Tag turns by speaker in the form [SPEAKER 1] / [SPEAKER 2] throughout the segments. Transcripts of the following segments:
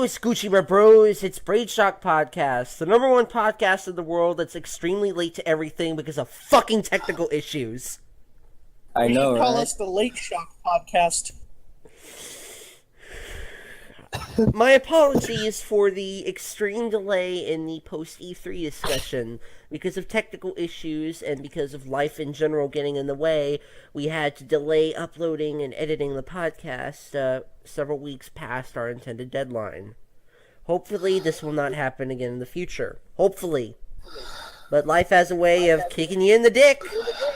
[SPEAKER 1] it's Gucci my bros. It's Brainshock Podcasts, the #1 podcast in the world that's extremely late to everything because of fucking technical issues.
[SPEAKER 2] I know,
[SPEAKER 3] You should call
[SPEAKER 2] right?
[SPEAKER 3] us the Late Shock Podcast.
[SPEAKER 1] My apologies for the extreme delay in the post-E3 discussion. Because of technical issues and because of life in general getting in the way, we had to delay uploading and editing the podcast several weeks past our intended deadline. Hopefully this will not happen again in the future. Hopefully. But life has a way of kicking you in the dick.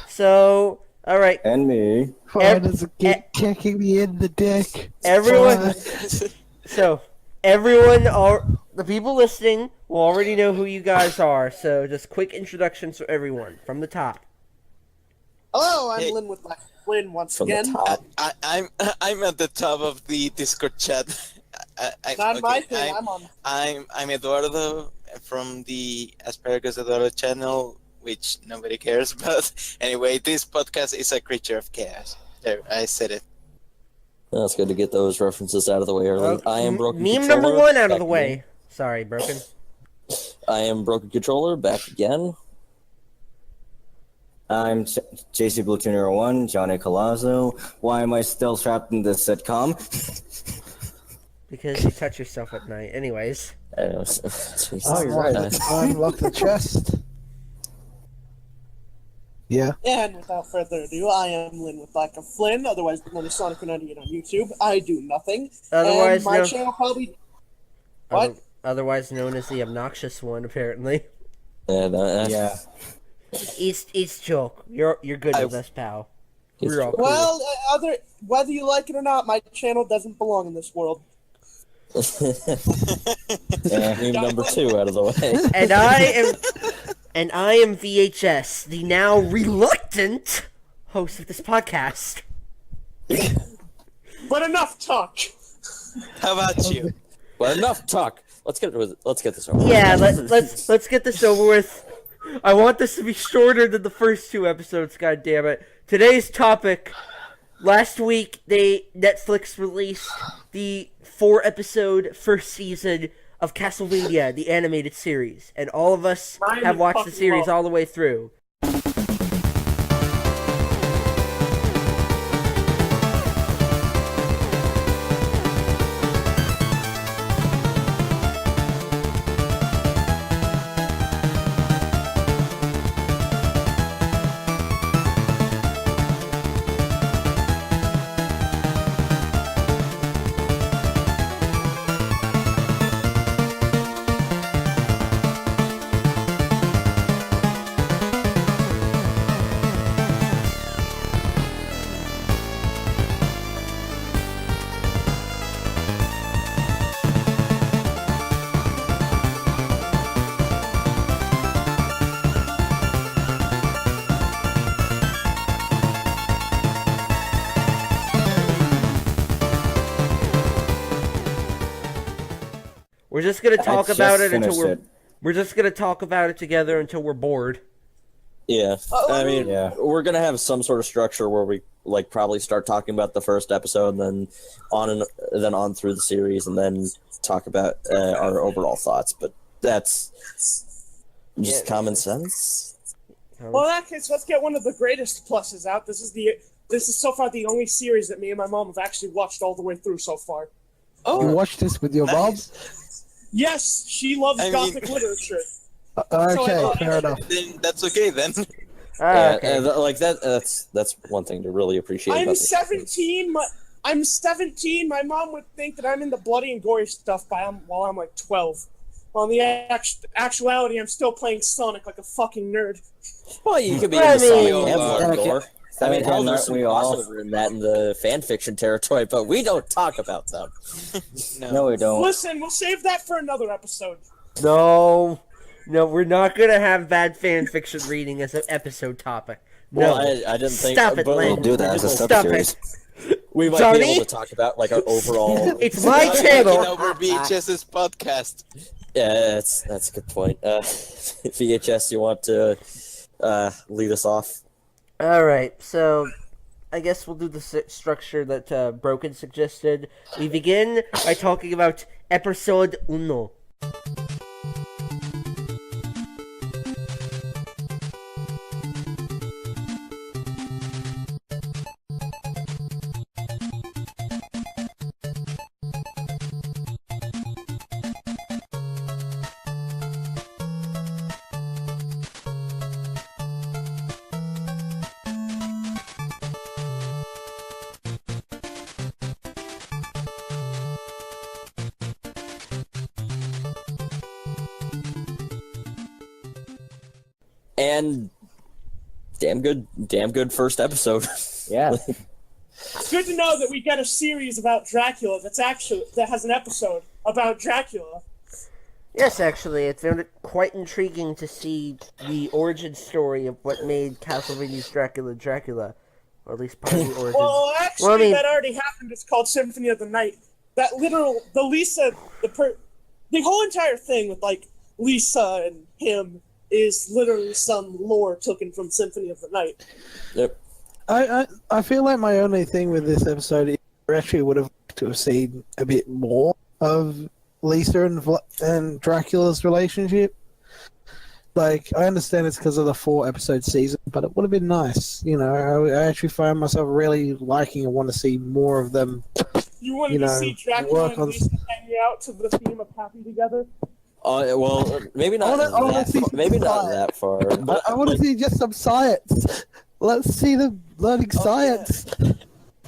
[SPEAKER 1] So, alright.
[SPEAKER 2] And me.
[SPEAKER 4] Why does it keep kicking me in the dick?
[SPEAKER 1] Everyone... So, the people listening will already know who you guys are, so just quick introductions for everyone, from the top.
[SPEAKER 3] Hello, I'm Lynn with Lynn once
[SPEAKER 2] From the
[SPEAKER 3] again.
[SPEAKER 2] top.
[SPEAKER 5] I'm at the top of the Discord chat.
[SPEAKER 3] Not my thing,
[SPEAKER 5] I'm Eduardo from the AsparagusEduardo channel, which nobody cares about. Anyway, this podcast is a creature of chaos. There, I said it.
[SPEAKER 2] Well, it's good to get those references out of the way early. I am Broken
[SPEAKER 1] Meme
[SPEAKER 2] Controller.
[SPEAKER 1] #1 out of the way. Sorry, Broken.
[SPEAKER 2] I am Broken Controller, back again.
[SPEAKER 6] I'm JC Blue 201, Johnny Colazzo. Why am I still trapped in this sitcom?
[SPEAKER 1] Because you touch yourself at night. Anyways.
[SPEAKER 2] Oh,
[SPEAKER 4] you're right. Unlock the chest. Yeah.
[SPEAKER 3] And without further ado, I am Lynn with Lack of Flynn, otherwise known as Sonic98 on YouTube. I do nothing.
[SPEAKER 1] Otherwise
[SPEAKER 3] and my
[SPEAKER 1] known-
[SPEAKER 3] channel probably... What?
[SPEAKER 1] Otherwise known as the obnoxious one, apparently.
[SPEAKER 6] Yeah.
[SPEAKER 1] It's joke. You're good with us, pal. We're all cool.
[SPEAKER 3] Well, whether you like it or not, my channel doesn't belong in this world.
[SPEAKER 2] Meme number 2 out of the way.
[SPEAKER 1] And I am VHS, the now reluctant host of this podcast.
[SPEAKER 3] But enough talk.
[SPEAKER 5] How about you?
[SPEAKER 2] Well, enough talk. Let's get this over.
[SPEAKER 1] Yeah, let's get this over with. I want this to be shorter than the first 2 episodes. God damn it! Today's topic. Last week, Netflix released the 4-episode first season of Castlevania, the animated series, and all of us have watched the series all the way through. We're just gonna talk about it until we're just gonna talk about it together until we're bored.
[SPEAKER 2] Yeah, I mean, we're gonna have some sort of structure where we probably start talking about the first episode, and then on through the series, and then talk about our overall thoughts. But that's just common sense.
[SPEAKER 3] Well, in that case, let's get one of the greatest pluses out. This is so far the only series that me and my mom have actually watched all the way through so far.
[SPEAKER 4] You watched this with your mom?
[SPEAKER 3] Yes, she loves Gothic literature.
[SPEAKER 4] Okay, fair enough.
[SPEAKER 5] Then that's okay then.
[SPEAKER 2] That's one thing to really appreciate.
[SPEAKER 3] I'm
[SPEAKER 2] about
[SPEAKER 3] 17. I'm 17. My mom would think that I'm into bloody and gory stuff while I'm like 12. Well, in the actuality, I'm still playing Sonic like a fucking nerd.
[SPEAKER 2] Well, you could be into Sonic and
[SPEAKER 6] okay.
[SPEAKER 2] gore. I mean, hell, there's some
[SPEAKER 6] we all-
[SPEAKER 2] crossover in that in the fan fiction territory, but we don't talk about them.
[SPEAKER 6] No, we don't.
[SPEAKER 3] Listen, we'll save that for another episode.
[SPEAKER 1] No, we're not gonna have bad fan fiction reading as an episode topic. No,
[SPEAKER 2] Well, I didn't think.
[SPEAKER 1] Stop it,
[SPEAKER 2] but
[SPEAKER 1] Lynn.
[SPEAKER 6] We'll do that as a
[SPEAKER 1] Stop
[SPEAKER 6] sub-series.
[SPEAKER 2] we might
[SPEAKER 1] Johnny?
[SPEAKER 2] be able to talk about our overall.
[SPEAKER 1] It's my
[SPEAKER 5] Taking
[SPEAKER 1] channel.
[SPEAKER 5] over VHS's podcast.
[SPEAKER 2] Yeah, that's a good point. VHS, you want to lead us off?
[SPEAKER 1] Alright, so I guess we'll do the structure that Broken suggested. We begin by talking about Episode 1.
[SPEAKER 2] And damn good first episode.
[SPEAKER 6] Yeah.
[SPEAKER 3] It's good to know that we get a series about Dracula that has an episode about Dracula.
[SPEAKER 1] Yes, actually, I found it quite intriguing to see the origin story of what made Castlevania's Dracula, or at least part of the origin.
[SPEAKER 3] Well, actually, that already happened. It's called Symphony of the Night. The whole entire thing with, like, Lisa and him is literally some lore taken from Symphony of the Night.
[SPEAKER 2] Yep.
[SPEAKER 4] I feel like my only thing with this episode is I actually would have liked to have seen a bit more of Lisa and Dracula's relationship. Like, I understand it's because of the 4-episode season, but it would have been nice. You know, I actually find myself really liking and want to see more of them.
[SPEAKER 3] You wanted to see Dracula and Lisa hanging out to the theme of Happy Together?
[SPEAKER 2] Well, maybe not that far.
[SPEAKER 4] But I want to see just some science. Let's see them learning science.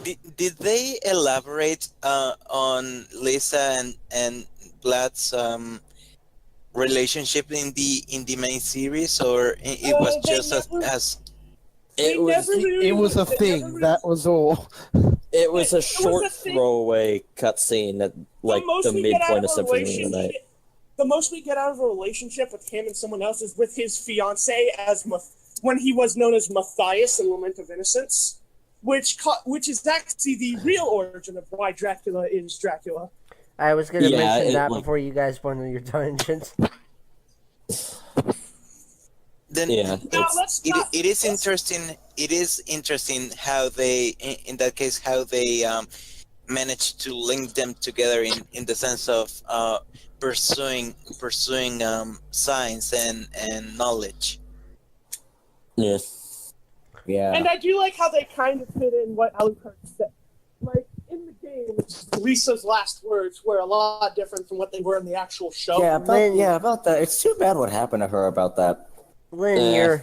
[SPEAKER 5] Yeah. Did they elaborate on Lisa and Vlad's relationship in the main series, or it was just
[SPEAKER 4] It was a thing. That was all.
[SPEAKER 2] It was a short throwaway cutscene at like the midpoint of Symphony of the Night.
[SPEAKER 3] The most we get out of a relationship with him and someone else is with his fiancée when he was known as Matthias in Lament of Innocence, which is actually the real origin of why Dracula is Dracula.
[SPEAKER 1] I was going to mention that before you guys went on your tangents.
[SPEAKER 5] Then it is interesting. It is interesting how they, in that case, how they managed to link them together in the sense of pursuing science and knowledge.
[SPEAKER 2] Yes.
[SPEAKER 6] Yeah.
[SPEAKER 3] And I do like how they kind of fit in what Alucard said. Like, in the game, Lisa's last words were a lot different from what they were in the actual show.
[SPEAKER 6] Yeah, about that. It's too bad what happened to her about that.
[SPEAKER 1] Lynn,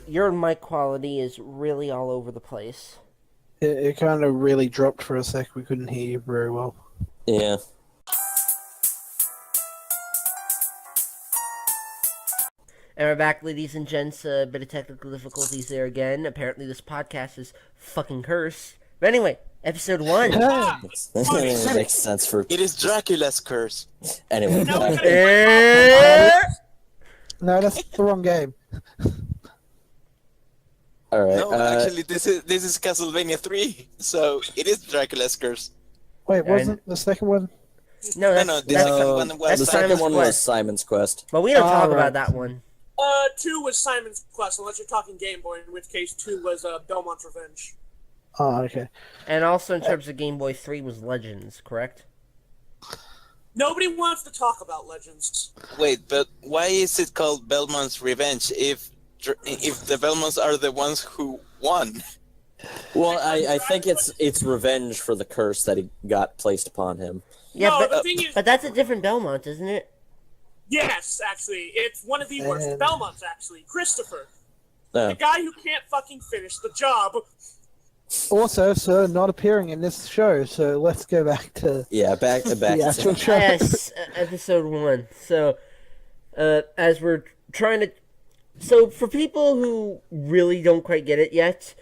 [SPEAKER 1] your mic quality is really all over the place.
[SPEAKER 4] It kind of really dropped for a sec. We couldn't hear you very well.
[SPEAKER 2] Yeah.
[SPEAKER 1] And we're back, ladies and gents. A bit of technical difficulties there again. Apparently this podcast is fucking cursed. But anyway, episode 1.
[SPEAKER 2] Makes sense for...
[SPEAKER 5] It is Dracula's curse.
[SPEAKER 2] Anyway.
[SPEAKER 4] No, that's the wrong game.
[SPEAKER 2] Alright.
[SPEAKER 5] No, actually, this is Castlevania 3, so it is Dracula's curse.
[SPEAKER 4] Wait, wasn't the second one?
[SPEAKER 1] No,
[SPEAKER 2] the second one was Simon's Quest.
[SPEAKER 1] But we don't talk about that one.
[SPEAKER 3] 2 was Simon's Quest, unless you're talking Game Boy, in which case 2 was Belmont's Revenge.
[SPEAKER 4] Oh, okay.
[SPEAKER 1] And also in terms of Game Boy, 3 was Legends, correct?
[SPEAKER 3] Nobody wants to talk about Legends.
[SPEAKER 5] Wait, but why is it called Belmont's Revenge if the Belmonts are the ones who won?
[SPEAKER 2] Well, I think it's revenge for the curse that he got placed upon him.
[SPEAKER 1] Yeah,
[SPEAKER 3] no,
[SPEAKER 1] but,
[SPEAKER 3] the thing is,
[SPEAKER 1] but that's a different Belmont, isn't it?
[SPEAKER 3] Yes, actually. It's one of the worst Belmonts, actually. Christopher.
[SPEAKER 2] Oh.
[SPEAKER 3] The guy who can't fucking finish the job.
[SPEAKER 4] Also, sir, not appearing in this show, so let's go back to...
[SPEAKER 2] Yeah, back
[SPEAKER 4] the
[SPEAKER 2] to
[SPEAKER 4] actual show.
[SPEAKER 1] Yes, episode 1. So, as we're trying to... So, for people who really don't quite get it yet,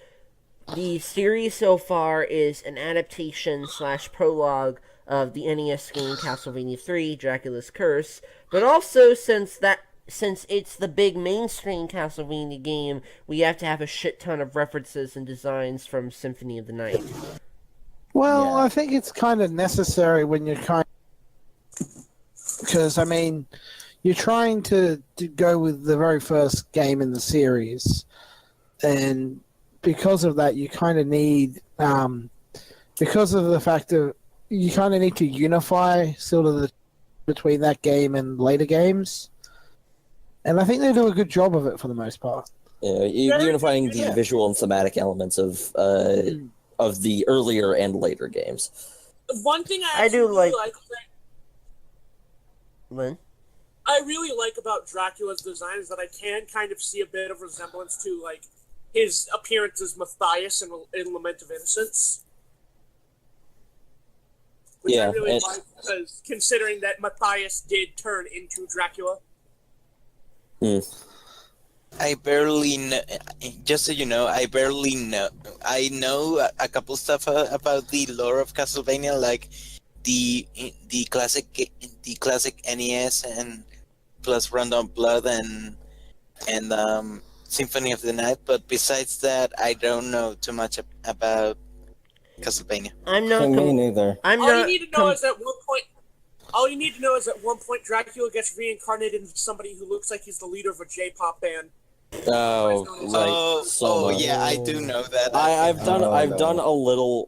[SPEAKER 1] the series so far is an adaptation / prologue of the NES game Castlevania 3, Dracula's Curse, but also since it's the big mainstream Castlevania game, we have to have a shit ton of references and designs from Symphony of the Night.
[SPEAKER 4] Well, I think it's kind of necessary when you're because, I mean, you're trying to go with the very first game in the series, and because of that, you kind of need, because of the fact that you kind of need to unify sort of between that game and later games. And I think they do a good job of it for the most part.
[SPEAKER 2] Yeah, unifying the visual and thematic elements of the earlier and later games.
[SPEAKER 3] One thing I do really like
[SPEAKER 1] Lynn?
[SPEAKER 3] I really like about Dracula's design is that I can kind of see a bit of resemblance to like his appearance as Matthias in Lament of Innocence. Which I really like, because considering that Matthias did turn into Dracula.
[SPEAKER 5] I barely know, just so you know, I barely know. I know a couple stuff about the lore of Castlevania, like the classic NES and plus Random Blood and Symphony of the Night. But besides that, I don't know too much about Castlevania.
[SPEAKER 6] Me neither.
[SPEAKER 3] All you need to know is at one point Dracula gets reincarnated into somebody who looks like he's the leader of a J-pop band.
[SPEAKER 5] Yeah, I do know that.
[SPEAKER 2] I've done a little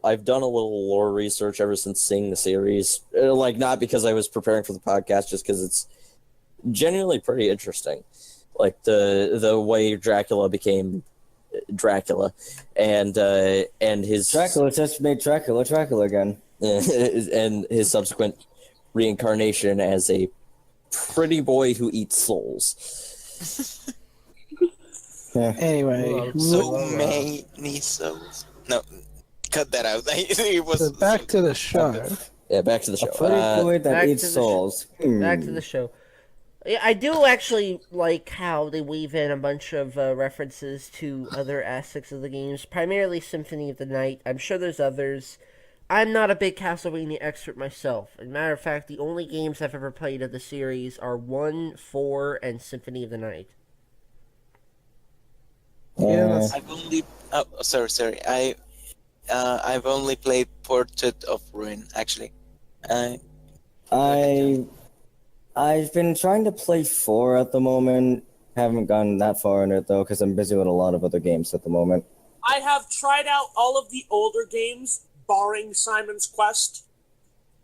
[SPEAKER 2] lore research ever since seeing the series. Like, not because I was preparing for the podcast, just because it's genuinely pretty interesting. Like the way Dracula became Dracula, and his
[SPEAKER 6] Dracula just made Dracula again,
[SPEAKER 2] and his subsequent reincarnation as a pretty boy who eats souls.
[SPEAKER 4] Yeah. Anyway,
[SPEAKER 5] so many souls. No, cut that out. It was
[SPEAKER 4] so back to the show.
[SPEAKER 2] Yeah, back to the show.
[SPEAKER 6] A pretty boy that eats souls.
[SPEAKER 1] Back to the show. Yeah, I do actually like how they weave in a bunch of references to other aspects of the games, primarily Symphony of the Night. I'm sure there's others. I'm not a big Castlevania expert myself. As a matter of fact, the only games I've ever played of the series are 1, 4, and Symphony of the Night.
[SPEAKER 4] Yeah,
[SPEAKER 5] I've only sorry. I've only played Portrait of Ruin, actually.
[SPEAKER 6] I've been trying to play 4 at the moment. Haven't gotten that far in it though, because I'm busy with a lot of other games at the moment.
[SPEAKER 3] I have tried out all of the older games, barring Simon's Quest,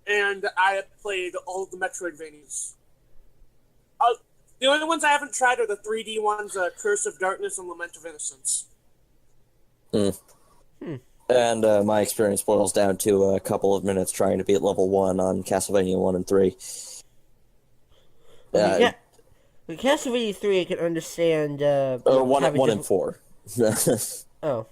[SPEAKER 3] and I have played all of the Metroidvanias. The only ones I haven't tried are the 3D ones, Curse of Darkness and Lament of Innocence.
[SPEAKER 2] And my experience boils down to a couple of minutes trying to beat level 1 on Castlevania 1 and 3.
[SPEAKER 1] Yeah, with Castlevania 3, I can understand.
[SPEAKER 2] Or 1 and 4.
[SPEAKER 1] Oh.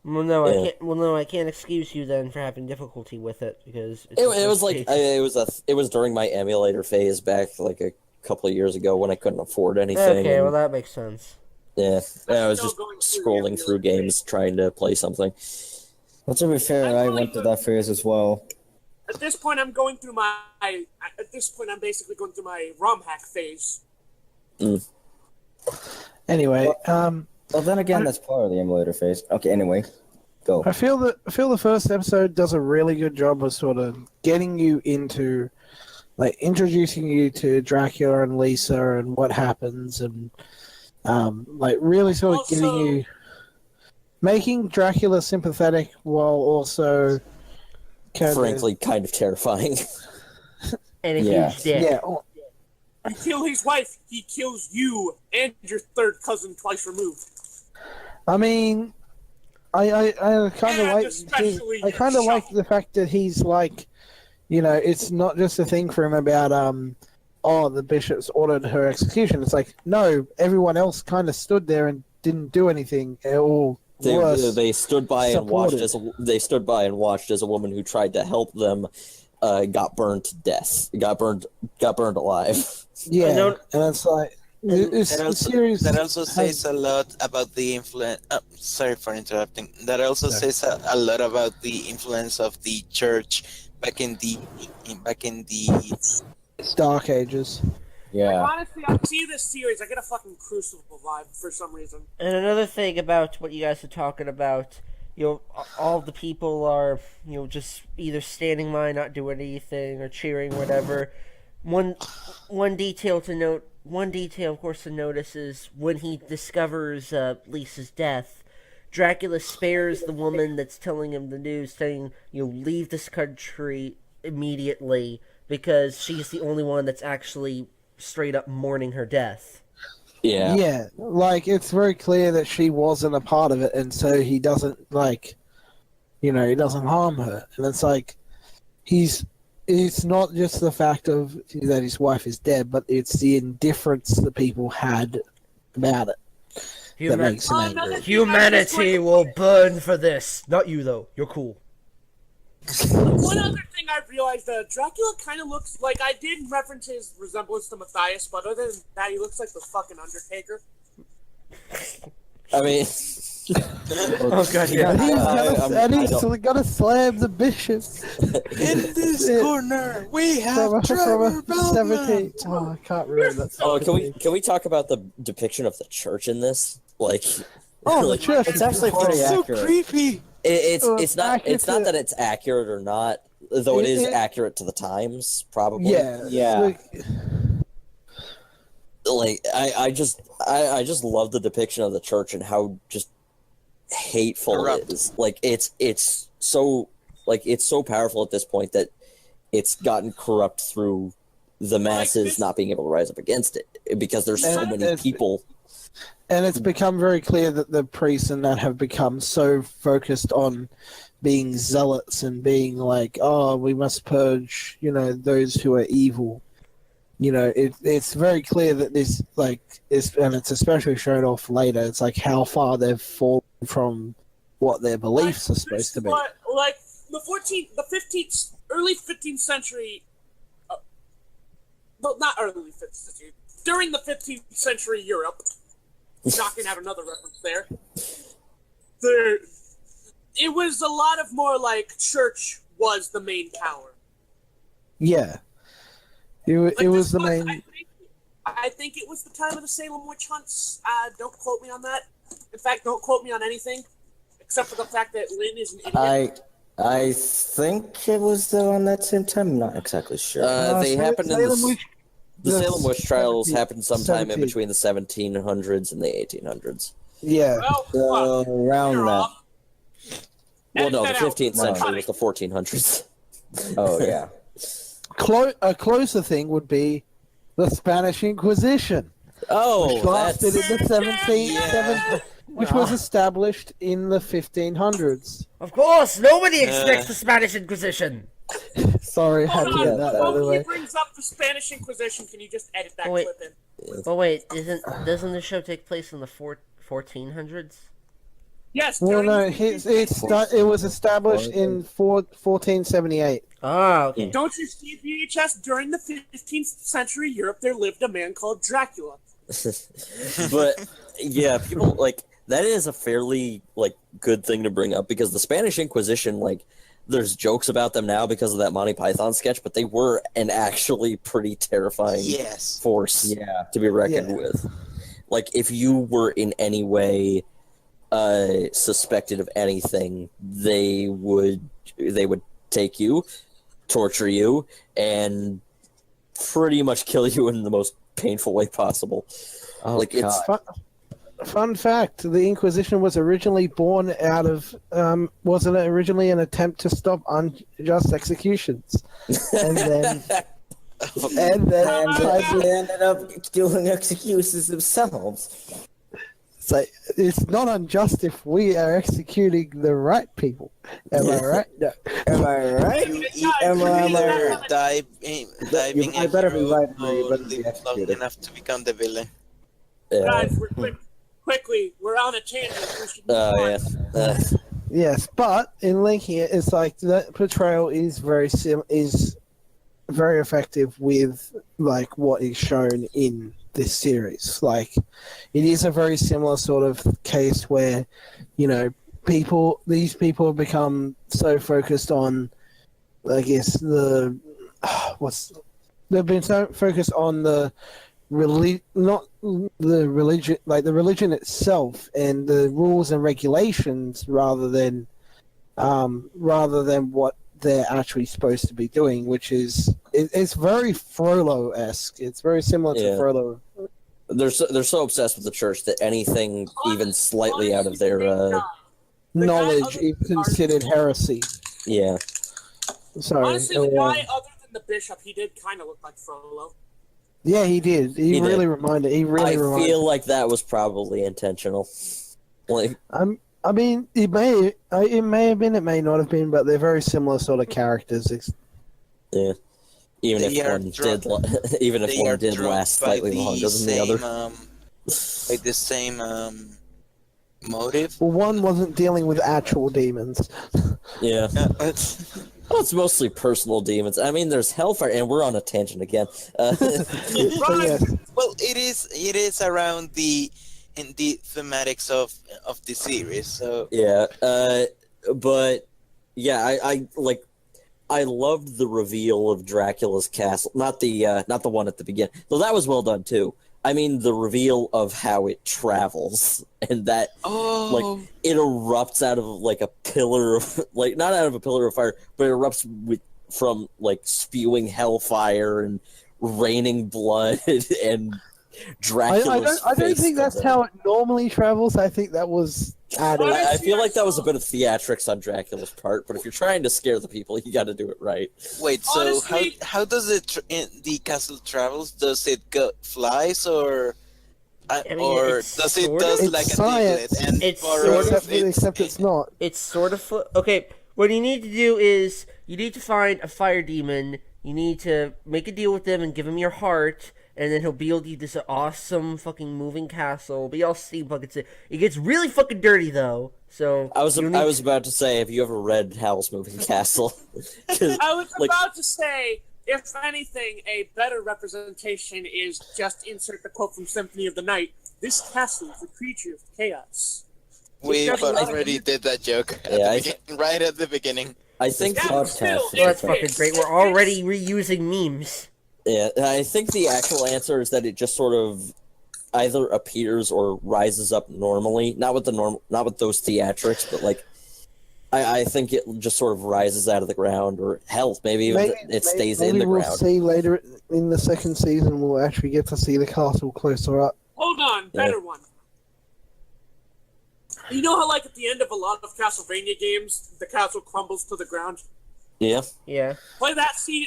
[SPEAKER 1] Well, no, yeah. I can't excuse you then for having difficulty with it because
[SPEAKER 2] it was like it was during my emulator phase back like a couple of years ago when I couldn't afford anything.
[SPEAKER 1] Okay, well that makes sense.
[SPEAKER 2] Yeah, I was just scrolling through games trying to play something.
[SPEAKER 6] Well, to be fair, I went through that phase as well.
[SPEAKER 3] At this point, I'm basically going through my ROM hack phase.
[SPEAKER 4] Anyway,
[SPEAKER 6] well, then again, that's part of the emulator phase. Okay, anyway, go.
[SPEAKER 4] I feel the first episode does a really good job of sort of getting you into, like, introducing you to Dracula and Lisa and what happens, and like really sort of getting you, making Dracula sympathetic while also
[SPEAKER 2] frankly kind of terrifying.
[SPEAKER 1] And a huge dick.
[SPEAKER 4] Yeah.
[SPEAKER 3] You kill his wife, he kills you and your third cousin twice removed.
[SPEAKER 4] I mean, I kind of like the fact that he's like, you know, it's not just a thing for him about the bishop's ordered her execution. It's like, no, everyone else kind of stood there and didn't do anything.
[SPEAKER 2] They stood by and watched as a woman who tried to help them got burned to death. Got burned alive.
[SPEAKER 4] Yeah, and it's like
[SPEAKER 5] that also says a lot about the influence. Sorry for interrupting. That also says a lot about the influence of the church back in the
[SPEAKER 4] Dark Ages.
[SPEAKER 3] Like,
[SPEAKER 6] Yeah.
[SPEAKER 3] honestly, I see this series, I get a fucking Crucible vibe for some reason.
[SPEAKER 1] And another thing about what you guys are talking about, you know, all the people are, you know, just either standing by, not doing anything, or cheering, whatever. One detail, of course, to notice is when he discovers Lisa's death, Dracula spares the woman that's telling him the news, saying, you know, leave this country immediately, because she's the only one that's actually straight up mourning her death.
[SPEAKER 2] Yeah.
[SPEAKER 4] Yeah, like, it's very clear that she wasn't a part of it, and so he doesn't, like, he doesn't harm her. And it's like, it's not just the fact of that his wife is dead, but it's the indifference that people had about it that makes him angry.
[SPEAKER 1] Humanity will burn for this. Not you, though. You're cool.
[SPEAKER 3] One other thing I realized, Dracula kind of looks like, I did reference his resemblance to Matthias, but other than that, he looks like the fucking Undertaker.
[SPEAKER 2] I mean...
[SPEAKER 1] Oh god, yeah.
[SPEAKER 4] And he's gonna slam the bishop.
[SPEAKER 5] In this corner, we have
[SPEAKER 4] from
[SPEAKER 5] Trevor
[SPEAKER 4] a 17.
[SPEAKER 5] Belmont.
[SPEAKER 4] Oh, I can't remember that.
[SPEAKER 2] Oh, can we talk about the depiction of the church in this? Like,
[SPEAKER 4] Oh,
[SPEAKER 2] like,
[SPEAKER 4] the church
[SPEAKER 6] It's
[SPEAKER 4] is
[SPEAKER 6] actually pretty
[SPEAKER 5] So
[SPEAKER 6] accurate.
[SPEAKER 5] creepy.
[SPEAKER 2] it's not
[SPEAKER 4] accurate
[SPEAKER 2] that it's accurate or not, though it is accurate to the times, probably.
[SPEAKER 6] Yeah.
[SPEAKER 2] Like I just love the depiction of the church and how just hateful
[SPEAKER 5] Corrupt.
[SPEAKER 2] it is. Like it's so powerful at this point that it's gotten corrupt through the masses not being able to rise up against it because there's so many people.
[SPEAKER 4] And it's become very clear that the priests and that have become so focused on being zealots and being like, oh, we must purge, those who are evil. It's very clear that this, like, and it's especially shown off later, it's like how far they've fallen from what their beliefs are supposed to be.
[SPEAKER 3] Like, early 15th century, well, not early 15th century, during the 15th century Europe, knocking out another reference there, it was a lot of more like church was the main power.
[SPEAKER 4] Yeah. It was the main...
[SPEAKER 3] I think it was the time of the Salem witch hunts. Don't quote me on that. In fact, don't quote me on anything, except for the fact that Lynn is an idiot.
[SPEAKER 6] I think it was on that same time. I'm not exactly sure.
[SPEAKER 2] They happened in the Salem witch trials
[SPEAKER 4] 17
[SPEAKER 2] happened sometime in
[SPEAKER 4] 17.
[SPEAKER 2] between the 1700s and the 1800s.
[SPEAKER 4] Yeah.
[SPEAKER 3] Well,
[SPEAKER 6] Around
[SPEAKER 3] you're
[SPEAKER 6] that.
[SPEAKER 3] off.
[SPEAKER 2] Well, no, the
[SPEAKER 3] Edit that out.
[SPEAKER 2] 15th century was the 1400s.
[SPEAKER 6] Oh, yeah.
[SPEAKER 4] A closer thing would be the Spanish Inquisition.
[SPEAKER 2] Oh,
[SPEAKER 4] Which lasted in the 17th,
[SPEAKER 5] Yeah.
[SPEAKER 4] which was established in the 1500s.
[SPEAKER 1] Of course, nobody expects the Spanish Inquisition.
[SPEAKER 4] Sorry, I had to get that out of the
[SPEAKER 3] When
[SPEAKER 4] way.
[SPEAKER 3] he brings up the Spanish Inquisition, can you just edit that
[SPEAKER 1] Oh, wait.
[SPEAKER 3] clip in?
[SPEAKER 1] But wait, doesn't the show take place in the 1400s?
[SPEAKER 3] Yes.
[SPEAKER 4] Well,
[SPEAKER 3] during
[SPEAKER 4] no,
[SPEAKER 3] the
[SPEAKER 4] it was established in 1478.
[SPEAKER 1] Ah, okay.
[SPEAKER 3] Don't you see, VHS? During the 15th century Europe, there lived a man called Dracula.
[SPEAKER 2] But yeah, people like that is a fairly like good thing to bring up because the Spanish Inquisition, like, there's jokes about them now because of that Monty Python sketch, but they were an actually pretty terrifying force to be reckoned with. Like, if you were in any way suspected of anything, they would take you, torture you, and pretty much kill you in the most painful way possible.
[SPEAKER 6] Oh,
[SPEAKER 2] like, it's
[SPEAKER 4] Fun fact, the Inquisition was originally born out of, wasn't it originally an attempt to stop unjust executions? And then...
[SPEAKER 6] they ended up doing executions themselves.
[SPEAKER 4] It's like, it's not unjust if we are executing the right people. Am I right? No.
[SPEAKER 6] Am I right?
[SPEAKER 5] Either diving
[SPEAKER 6] I
[SPEAKER 5] in
[SPEAKER 6] better be right,
[SPEAKER 5] or
[SPEAKER 6] or you better be
[SPEAKER 5] live long
[SPEAKER 6] executed.
[SPEAKER 5] enough to become the villain.
[SPEAKER 3] Guys, quickly, we're on a tangent. We should move on.
[SPEAKER 4] Yes, but in linking it, it's like that portrayal is very very effective with like what is shown in this series. Like, it is a very similar sort of case where, these people have become so focused on, I guess, they've been so focused on the not the religion, like the religion itself and the rules and regulations, rather than what they're actually supposed to be doing, which is it's very Frollo-esque. It's very similar to Frollo.
[SPEAKER 2] They're so obsessed with the church that anything even slightly out of their
[SPEAKER 4] knowledge is considered heresy.
[SPEAKER 2] Yeah.
[SPEAKER 4] Sorry.
[SPEAKER 3] Honestly, the guy other than than the bishop, he did kind of look like Frollo.
[SPEAKER 4] Yeah, he did. He really
[SPEAKER 2] did.
[SPEAKER 4] reminded. He
[SPEAKER 2] I
[SPEAKER 4] really reminded.
[SPEAKER 2] feel like that was probably intentional. Like,
[SPEAKER 4] I mean, it may have been, it may not have been, but they're very similar sort of characters.
[SPEAKER 2] yeah. Even
[SPEAKER 5] They
[SPEAKER 2] if
[SPEAKER 5] are
[SPEAKER 2] one
[SPEAKER 5] drunk-
[SPEAKER 2] did, even if
[SPEAKER 5] They
[SPEAKER 2] one
[SPEAKER 5] are
[SPEAKER 2] did
[SPEAKER 5] drunk
[SPEAKER 2] last
[SPEAKER 5] by
[SPEAKER 2] slightly
[SPEAKER 5] the
[SPEAKER 2] longer than the other.
[SPEAKER 5] By the same motive.
[SPEAKER 4] Well, one wasn't dealing with actual demons.
[SPEAKER 2] Yeah.
[SPEAKER 5] But
[SPEAKER 2] Well, it's mostly personal demons. I mean, there's hellfire, and we're on a tangent again.
[SPEAKER 4] But yes,
[SPEAKER 5] well, it is around the thematics of the series. So
[SPEAKER 2] Yeah, but yeah, I loved the reveal of Dracula's castle. Not the one at the beginning, though that was well done too. I mean, the reveal of how it travels and that it erupts out of like a pillar of like not out of a pillar of fire, but it erupts from like spewing hellfire and raining blood and Dracula's
[SPEAKER 4] I don't
[SPEAKER 2] face
[SPEAKER 4] think
[SPEAKER 2] comes
[SPEAKER 4] that's
[SPEAKER 2] out.
[SPEAKER 4] how it normally travels. I think that was added.
[SPEAKER 2] I feel like that was a bit of theatrics on Dracula's part, but if you're trying to scare the people, you got to do it right.
[SPEAKER 5] wait, so
[SPEAKER 3] Honestly-
[SPEAKER 5] how does it the castle travels? Does it flies or
[SPEAKER 1] mean,
[SPEAKER 5] or
[SPEAKER 1] it's
[SPEAKER 5] does it
[SPEAKER 1] sort
[SPEAKER 5] does
[SPEAKER 4] of-
[SPEAKER 5] like
[SPEAKER 4] It's
[SPEAKER 5] a
[SPEAKER 4] science.
[SPEAKER 5] piglet and
[SPEAKER 1] It's
[SPEAKER 5] borrows
[SPEAKER 1] sort of-
[SPEAKER 4] except it's not.
[SPEAKER 1] It's sort of okay. What you need to do is you need to find a fire demon. You need to make a deal with them and give him your heart, and then he'll build you this awesome fucking moving castle. Be all steampunk. It gets really fucking dirty though. So
[SPEAKER 2] I was
[SPEAKER 1] you'll need
[SPEAKER 2] about to say, have you ever read Howl's Moving Castle?
[SPEAKER 3] I was
[SPEAKER 2] like,
[SPEAKER 3] about to say, if anything, a better representation is just insert the quote from Symphony of the Night. This castle is a creature of chaos.
[SPEAKER 5] we
[SPEAKER 3] There's a lot of-
[SPEAKER 5] already did that joke right at the beginning.
[SPEAKER 2] I think
[SPEAKER 3] Yeah,
[SPEAKER 6] Podcast.
[SPEAKER 3] still,
[SPEAKER 1] Well, that's
[SPEAKER 3] it
[SPEAKER 1] fucking
[SPEAKER 3] fits.
[SPEAKER 1] great. We're already reusing memes.
[SPEAKER 2] yeah, I think the actual answer is that it just sort of either appears or rises up normally, not with those theatrics, but like I think it just sort of rises out of the ground, or hell, maybe even it stays in the
[SPEAKER 4] we'll
[SPEAKER 2] ground.
[SPEAKER 4] see later in the second season. We'll actually get to see the castle closer up.
[SPEAKER 3] Hold on, better one. You know how, like, at the end of a lot of Castlevania games, the castle crumbles to the ground?
[SPEAKER 2] Yeah,
[SPEAKER 1] Yeah.
[SPEAKER 3] Play that scene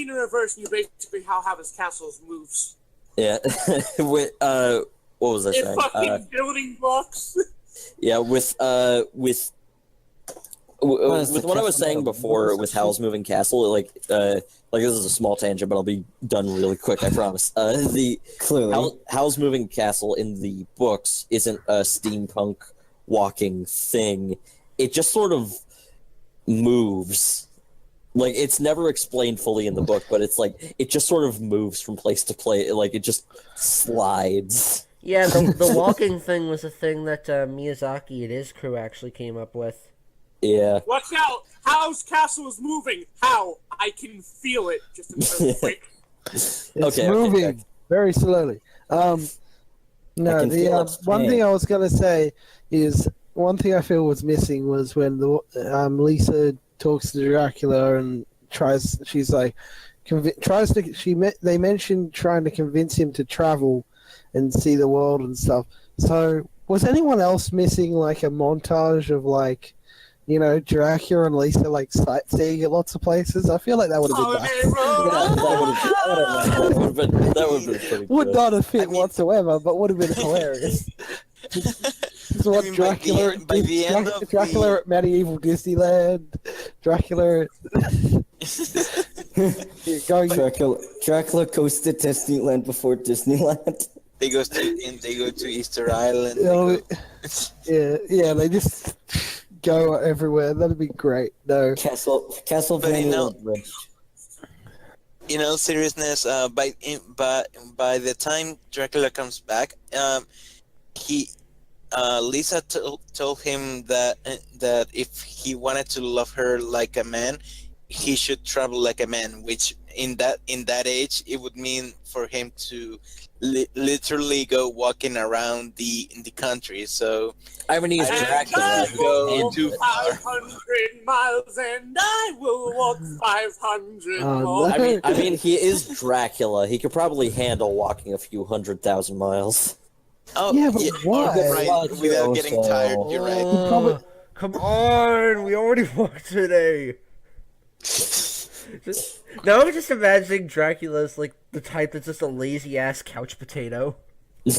[SPEAKER 3] in reverse, and you basically how his castle moves.
[SPEAKER 2] yeah. With what was I
[SPEAKER 3] It's
[SPEAKER 2] saying?
[SPEAKER 3] fucking building blocks.
[SPEAKER 2] Yeah, with what I was saying before with Howl's Moving Castle, like this is a small tangent, but I'll be done really quick, I promise.
[SPEAKER 6] Clearly.
[SPEAKER 2] Howl's Moving Castle in the books isn't a steampunk walking thing. It just sort of moves. Like, it's never explained fully in the book, but it's like it just sort of moves from place to place. Like, it just slides.
[SPEAKER 1] Yeah, the walking thing was a thing that Miyazaki and his crew actually came up with.
[SPEAKER 2] Yeah.
[SPEAKER 3] Watch out! How's castle is moving? How? I can feel it. Just an earthquake.
[SPEAKER 4] It's
[SPEAKER 2] Okay,
[SPEAKER 4] moving
[SPEAKER 2] okay.
[SPEAKER 4] very slowly. No,
[SPEAKER 6] can feel its
[SPEAKER 4] one
[SPEAKER 6] pain.
[SPEAKER 4] thing I was gonna say is one thing I feel was missing was when Lisa talks to Dracula and she's like, they mentioned trying to convince him to travel and see the world and stuff. So was anyone else missing like a montage of like, you know, Dracula and Lisa like sightseeing at lots of places? I feel like that would have been nice.
[SPEAKER 2] That would have been pretty
[SPEAKER 4] Would
[SPEAKER 2] good.
[SPEAKER 4] not have fit whatsoever, but would have been hilarious. Just what
[SPEAKER 5] I mean,
[SPEAKER 4] Dracula,
[SPEAKER 5] by the end of
[SPEAKER 4] Dracula at medieval Disneyland, Dracula going.
[SPEAKER 6] Dracula goes to Disneyland before Disneyland.
[SPEAKER 5] They go to Easter Island.
[SPEAKER 4] You know, yeah, they just go everywhere. That'd be great. No,
[SPEAKER 6] Castlevania.
[SPEAKER 5] Seriousness. By the time Dracula comes back, Lisa told him that if he wanted to love her like a man, he should travel like a man. Which in that age, it would mean for him to literally go walking around the country. So
[SPEAKER 2] I mean, he's Dracula.
[SPEAKER 3] I will walk
[SPEAKER 2] Into
[SPEAKER 3] 500 miles, and I will walk 500 more.
[SPEAKER 4] no.
[SPEAKER 2] I mean, he is Dracula. He could probably handle walking a few 100,000 miles.
[SPEAKER 5] oh
[SPEAKER 4] Yeah, but why?
[SPEAKER 5] right, without getting tired. You're right.
[SPEAKER 4] Probably-
[SPEAKER 1] Come on, we already walked today. Now I'm just imagining Dracula as like the type that's just a lazy ass couch potato.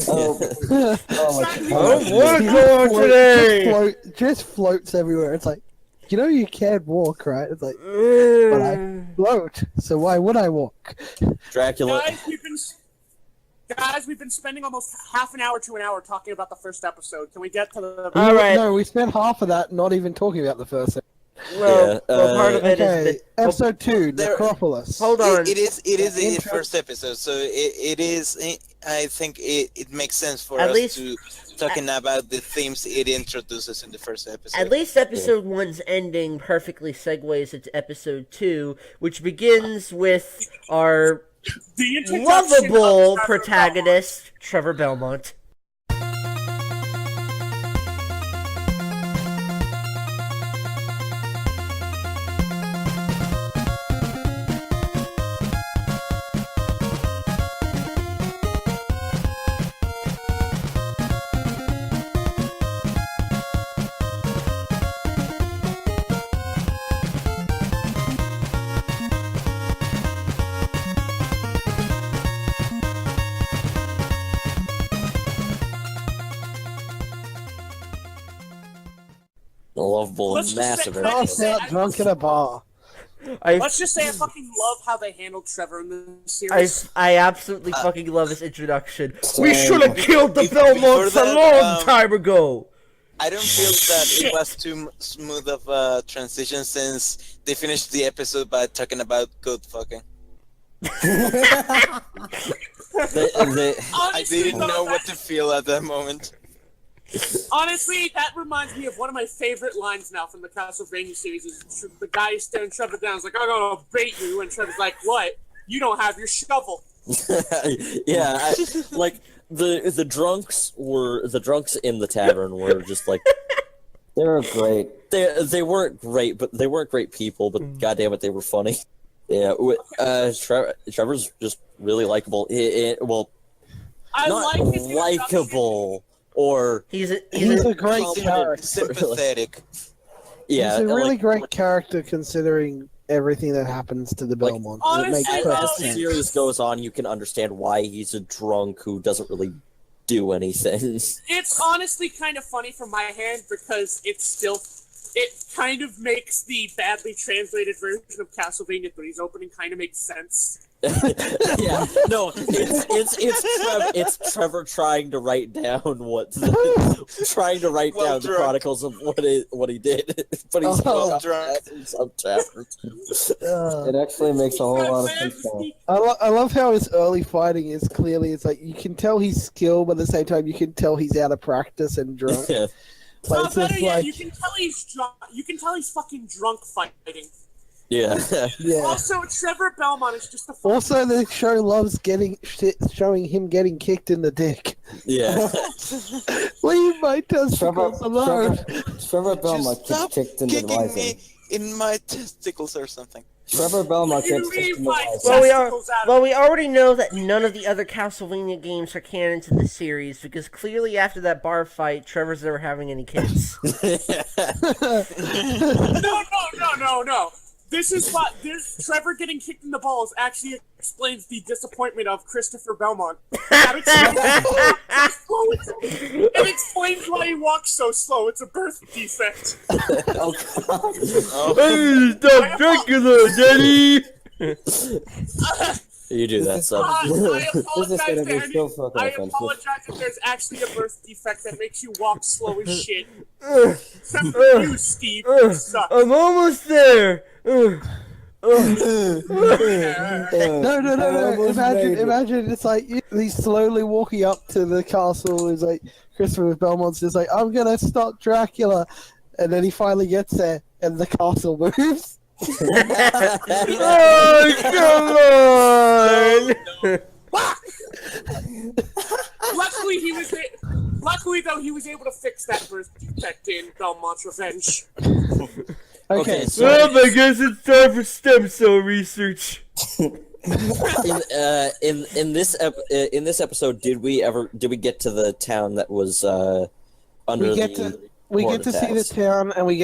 [SPEAKER 6] Oh, oh my
[SPEAKER 1] I
[SPEAKER 6] god.
[SPEAKER 1] don't want to go out today.
[SPEAKER 4] Just floats everywhere. It's like, you can't walk, right? It's like, but I float, so why would I walk?
[SPEAKER 2] Dracula.
[SPEAKER 3] Guys, we've been spending almost half an hour to an hour talking about the first episode. Can we get to the...
[SPEAKER 1] All right.
[SPEAKER 4] No, we spent half of that not even talking about the first episode.
[SPEAKER 1] Well, part of it is
[SPEAKER 4] Okay, episode 2, Necropolis.
[SPEAKER 1] Hold on.
[SPEAKER 5] It is the first episode, so it is. I think it makes sense for us to talking about the themes it introduces in the first episode.
[SPEAKER 1] At least episode 1's ending perfectly segues into episode 2, which begins with our lovable protagonist, Trevor Belmont.
[SPEAKER 2] Lovable and massive.
[SPEAKER 3] Let's
[SPEAKER 4] Out drunk in a bar.
[SPEAKER 3] Let's just say I fucking love how they handled Trevor in the series.
[SPEAKER 1] I absolutely fucking love his introduction. We should have killed the Belmonts a long time ago!
[SPEAKER 5] I don't feel that it was too smooth of a transition since they finished the episode by talking about good fucking.
[SPEAKER 2] I
[SPEAKER 5] didn't know what to feel at that moment.
[SPEAKER 3] Honestly, that reminds me of one of my favorite lines now from the Castlevania series. Is the guy staring Trevor down. He's like, "I'm gonna bait you," and Trevor's like, "What? You don't have your shovel."
[SPEAKER 2] Yeah, like the drunks in the tavern were just like
[SPEAKER 6] They were great.
[SPEAKER 2] they weren't great, but they weren't great people. But goddamn it, they were funny. Yeah, Trevor's just really likable. Well,
[SPEAKER 3] I
[SPEAKER 2] not
[SPEAKER 3] like his
[SPEAKER 2] likable. Or
[SPEAKER 1] He's a
[SPEAKER 4] great character.
[SPEAKER 5] Sympathetic.
[SPEAKER 2] Yeah,
[SPEAKER 4] He's a really
[SPEAKER 2] like,
[SPEAKER 4] great character considering everything that happens to the Belmonts.
[SPEAKER 3] honestly,
[SPEAKER 4] It makes
[SPEAKER 2] as
[SPEAKER 4] perfect
[SPEAKER 2] the
[SPEAKER 4] sense.
[SPEAKER 2] series goes on, you can understand why he's a drunk who doesn't really do anything.
[SPEAKER 3] It's honestly kind of funny from my hand because it kind of makes the badly translated version of Castlevania 3's opening kind of make sense.
[SPEAKER 2] Yeah, no, it's Trevor trying to write down the chronicles of what he did, but he's
[SPEAKER 6] Oh.
[SPEAKER 2] drunk in some chapters.
[SPEAKER 6] It actually makes a whole lot of sense now.
[SPEAKER 4] I love how his early fighting is clearly. It's like you can tell he's skilled, but at the same time you can tell he's out of practice and drunk.
[SPEAKER 2] Yeah.
[SPEAKER 4] But it's
[SPEAKER 3] Better
[SPEAKER 4] just
[SPEAKER 3] yet,
[SPEAKER 4] like,
[SPEAKER 3] you can tell he's drunk. You can tell he's fucking drunk fighting.
[SPEAKER 2] Yeah.
[SPEAKER 4] yeah.
[SPEAKER 3] Also, Trevor Belmont is just a fucking...
[SPEAKER 4] Also, the show loves showing him getting kicked in the dick.
[SPEAKER 2] Yeah.
[SPEAKER 4] Leave my testicles alone.
[SPEAKER 6] Trevor Belmont
[SPEAKER 5] Just
[SPEAKER 6] gets
[SPEAKER 5] stop
[SPEAKER 6] kicked in the
[SPEAKER 5] kicking
[SPEAKER 6] rising.
[SPEAKER 5] me in my testicles or something.
[SPEAKER 6] Trevor Belmont
[SPEAKER 3] You
[SPEAKER 6] gets kicked
[SPEAKER 3] leave
[SPEAKER 6] in the
[SPEAKER 3] my
[SPEAKER 6] rising.
[SPEAKER 1] Well, we already know that none of the other Castlevania games are canon to the series because clearly after that bar fight, Trevor's never having any kids.
[SPEAKER 3] No. This is what Trevor getting kicked in the balls actually explains the disappointment of Christopher Belmont. That it explains why he walks so slow. It's a birth defect.
[SPEAKER 6] Oh god.
[SPEAKER 1] Hey, stop Dracula, Daddy!
[SPEAKER 2] You do that, son.
[SPEAKER 3] I
[SPEAKER 6] This is gonna be so fucking
[SPEAKER 3] I
[SPEAKER 6] offensive.
[SPEAKER 3] apologize if there's actually a birth defect that makes you walk slow as shit. Except for you, Steve. You suck.
[SPEAKER 1] I'm almost there!
[SPEAKER 4] No. Imagine it's like he's slowly walking up to the castle. He's like, Christopher Belmont's just like, I'm gonna stop Dracula. And then he finally gets there, and the castle moves.
[SPEAKER 1] Oh, come on!
[SPEAKER 3] Luckily, though, he was able to fix that birth defect in Belmont's Revenge.
[SPEAKER 2] Okay, so
[SPEAKER 1] Well, I guess it's time for stem cell research.
[SPEAKER 2] in this episode, did we get to the town that was under
[SPEAKER 4] We get to see the town, and we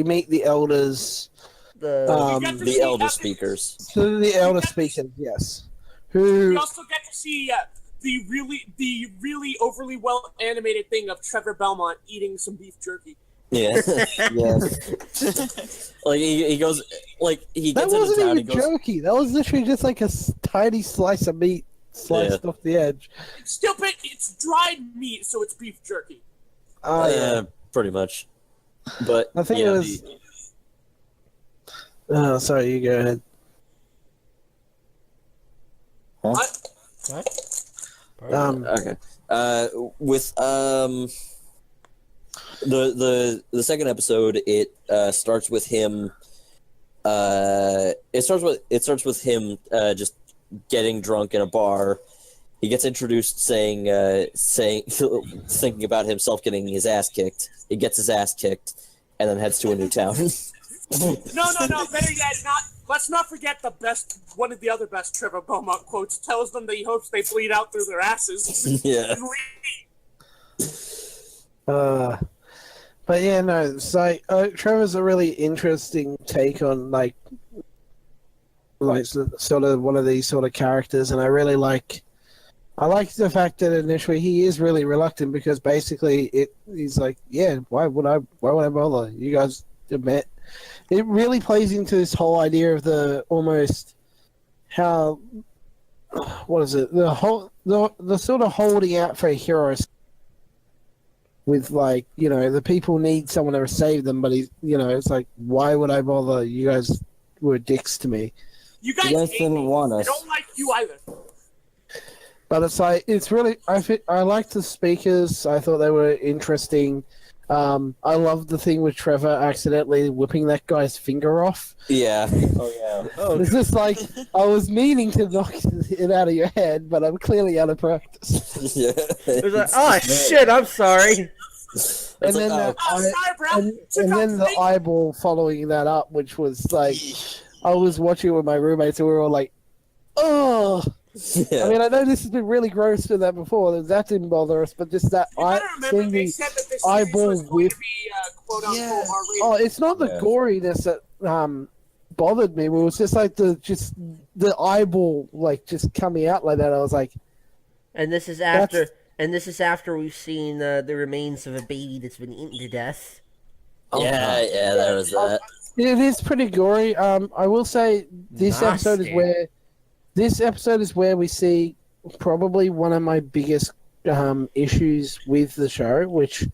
[SPEAKER 4] meet the elders.
[SPEAKER 2] The elder speakers.
[SPEAKER 4] So the elder speakers, yes. Who
[SPEAKER 3] we also get to see the really overly well animated thing of Trevor Belmont eating some beef jerky.
[SPEAKER 2] Yeah.
[SPEAKER 6] Yes.
[SPEAKER 2] Like he goes, like he
[SPEAKER 4] that
[SPEAKER 2] gets into
[SPEAKER 4] wasn't
[SPEAKER 2] town.
[SPEAKER 4] even jerky. That was literally just like a tiny slice of meat sliced off the edge.
[SPEAKER 3] It's dried meat, so it's beef jerky.
[SPEAKER 4] Oh yeah,
[SPEAKER 2] pretty much. But
[SPEAKER 4] I think it was. Oh, sorry, you go ahead.
[SPEAKER 6] Huh?
[SPEAKER 1] What?
[SPEAKER 2] Okay. With the second episode, it starts with him. It starts with him just getting drunk in a bar. He gets introduced saying thinking about himself getting his ass kicked. He gets his ass kicked, and then heads to a new town.
[SPEAKER 3] No. Better yet, let's not forget one of the other best Trevor Belmont quotes. Tells them that he hopes they bleed out through their asses.
[SPEAKER 2] Yeah.
[SPEAKER 4] But yeah, no. It's like Trevor's a really interesting take on like sort of one of these sort of characters, and I really like. I like the fact that initially he is really reluctant because basically he's like, yeah, why would I bother? You guys admit. It really plays into this whole idea of the almost how what is it? The sort of holding out for heroes with like, you know, the people need someone to save them, but it's like, why would I bother? You guys were dicks to me.
[SPEAKER 3] You guys
[SPEAKER 6] didn't want us.
[SPEAKER 3] I don't like you either.
[SPEAKER 4] But it's like it's really I liked the speakers. I thought they were interesting. I loved the thing with Trevor accidentally whipping that guy's finger off.
[SPEAKER 2] Yeah. Oh yeah. Oh.
[SPEAKER 4] It's just like I was meaning to knock it out of your head, but I'm clearly out of practice.
[SPEAKER 2] Yeah.
[SPEAKER 1] It was like, oh shit, I'm sorry.
[SPEAKER 4] And then the eyeball following that up, which was like I was watching it with my roommates and we were all like, oh.
[SPEAKER 2] Yeah.
[SPEAKER 4] I mean, I know this has been really gross to that before. That didn't bother us, but just that seeing the eyeball whip. Oh, it's not the goriness that bothered me. It was just like the eyeball like just coming out like that. I was like,
[SPEAKER 1] and this is after we've seen the remains of a baby that's been eaten to death.
[SPEAKER 2] Yeah, there was that.
[SPEAKER 4] It is pretty gory. I will say this episode is where we see probably one of my biggest issues with the show, which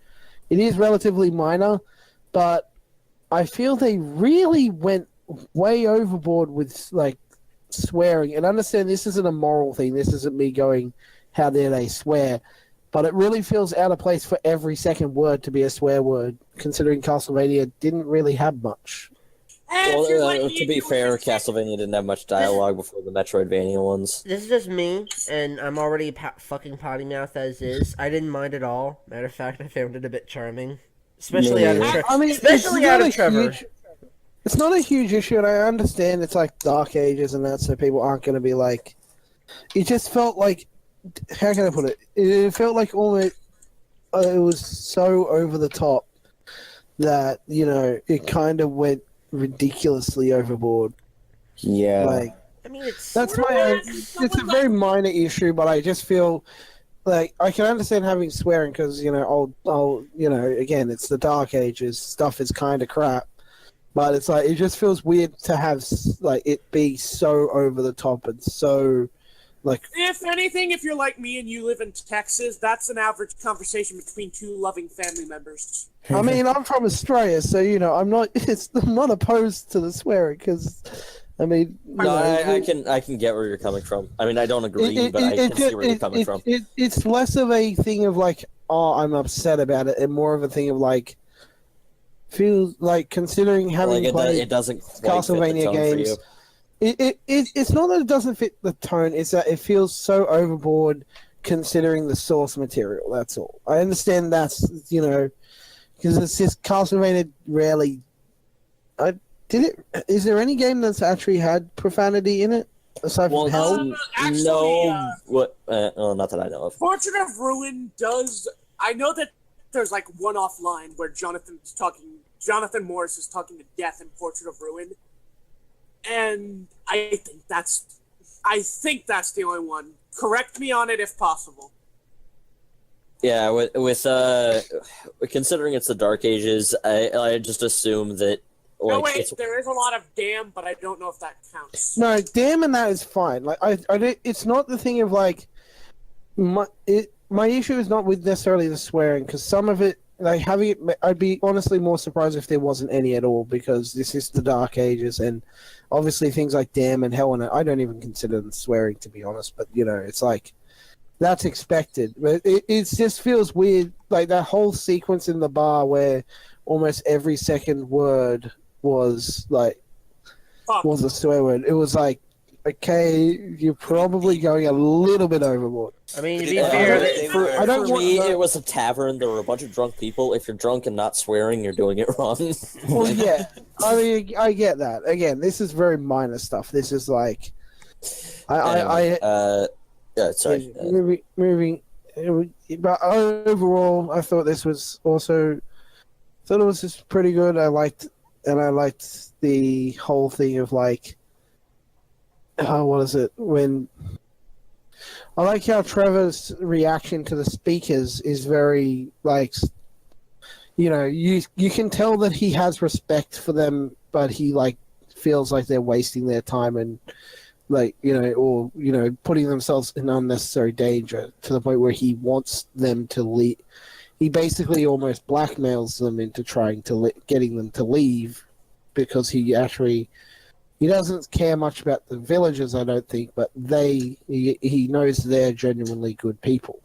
[SPEAKER 4] it is relatively minor, but I feel they really went way overboard with like swearing. And understand this isn't a moral thing. This isn't me going, how dare they swear? But it really feels out of place for every second word to be a swear word, considering Castlevania didn't really have much.
[SPEAKER 2] Well, to be fair, Castlevania didn't have much dialogue before the Metroidvania ones.
[SPEAKER 1] This is just me, and I'm already fucking potty mouth as is. I didn't mind at all. Matter of fact, I found it a bit charming, especially out of Trevor.
[SPEAKER 4] It's not a huge issue, and I understand it's like Dark Ages and that, so people aren't going to be like. It just felt like, how can I put it? It felt like almost it was so over the top that it kind of went ridiculously overboard.
[SPEAKER 6] Yeah.
[SPEAKER 4] Like,
[SPEAKER 1] I mean, it's
[SPEAKER 4] a very minor issue, but I just feel like I can understand having swearing because again, it's the Dark Ages, stuff is kind of crap, but it's like it just feels weird to have like it be so over the top and so like.
[SPEAKER 3] If anything, if you're like me and you live in Texas, that's an average conversation between two loving family members.
[SPEAKER 4] I mean, I'm from Australia, so I'm not opposed to the swearing because, I mean,
[SPEAKER 2] I can get where you're coming from. I mean, I don't agree, but I can see where you're coming from.
[SPEAKER 4] It's less of a thing of like, oh, I'm upset about it, and more of a thing of like, feels like considering having played
[SPEAKER 2] it doesn't
[SPEAKER 4] Castlevania games. It's not that it doesn't fit the tone; it's that it feels so overboard considering the source material. That's all. I understand that's because it's just Castlevania rarely. Is there any game that's actually had profanity in it aside from Hell?
[SPEAKER 2] No. What? Not that I know of.
[SPEAKER 3] Portrait of Ruin does. I know that there's like one offline where Jonathan Morris is talking to Death in Portrait of Ruin. and I think that's the only one. Correct me on it if possible.
[SPEAKER 2] Yeah, with considering it's the Dark Ages, I just assume that. Like,
[SPEAKER 3] no, wait, there is a lot of damn, but I don't know if that counts.
[SPEAKER 4] No, damn, and that is fine. Like, it's not the thing of like, my issue is not with necessarily the swearing, because some of it, like having it, I'd be honestly more surprised if there wasn't any at all, because this is the Dark Ages, and obviously things like damn and hell, and I don't even consider them swearing, to be honest. But you know, it's like that's expected. But it just feels weird, like that whole sequence in the bar where almost every second word was a swear word. It was like, okay, you're probably going a little bit overboard.
[SPEAKER 1] I mean, to be fair,
[SPEAKER 2] for me, it was a tavern. There were a bunch of drunk people. If you're drunk and not swearing, you're doing it wrong.
[SPEAKER 4] Well, yeah. I mean, I get that. Again, this is very minor stuff. This is like,
[SPEAKER 2] yeah, sorry.
[SPEAKER 4] Moving, but overall, I thought this was also, it was just pretty good. I liked the whole thing of like, what is it when? I like how Trevor's reaction to the speakers is very like, you know, you can tell that he has respect for them, but he like feels like they're wasting their time and like, you know, or you know, putting themselves in unnecessary danger to the point where he wants them to leave. He basically almost blackmails them into trying to getting them to leave, because he doesn't care much about the villagers, I don't think, but he knows they're genuinely good people.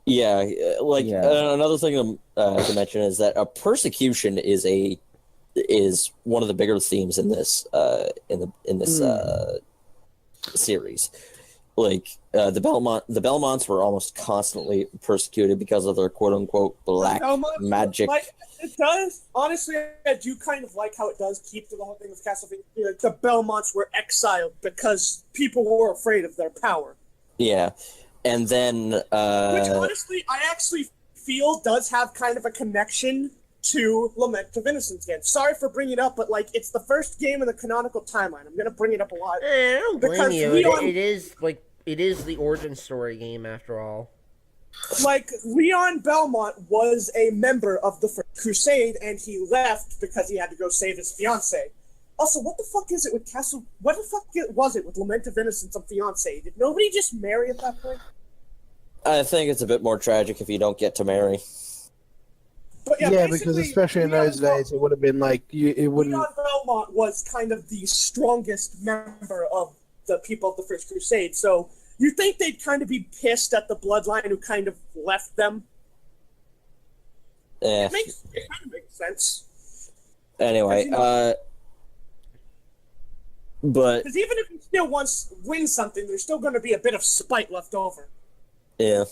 [SPEAKER 2] Yeah, another thing to mention is that persecution is one of the bigger themes in this series. Like the Belmonts were almost constantly persecuted because of their quote unquote black magic.
[SPEAKER 3] Like, it does. Honestly, I do kind of like how it does keep to the whole thing with Castlevania. Like, the Belmonts were exiled because people were afraid of their power.
[SPEAKER 2] Yeah, and then
[SPEAKER 3] which honestly, I actually feel does have kind of a connection to Lament of Innocence again. Sorry for bringing it up, but like it's the first game in the canonical timeline. I'm gonna bring it up a lot.
[SPEAKER 1] I don't blame you. It is the origin story game after all.
[SPEAKER 3] Like, Leon Belmont was a member of the First Crusade, and he left because he had to go save his fiancée. Also, what the fuck is it with what the fuck was it with Lament of Innocence and fiancée? Did nobody just marry at that point?
[SPEAKER 2] I think it's a bit more tragic if you don't get to marry.
[SPEAKER 3] But
[SPEAKER 4] yeah, because especially in those days, it would have been like, it wouldn't...
[SPEAKER 3] Leon Belmont was kind of the strongest member of the people of the First Crusade, so you think they'd kind of be pissed at the bloodline who kind of left them?
[SPEAKER 2] Yeah.
[SPEAKER 3] It kind of makes sense.
[SPEAKER 2] Anyway, but...
[SPEAKER 3] Because even if you still win something, there's still going to be a bit of spite left over.
[SPEAKER 2] Yeah.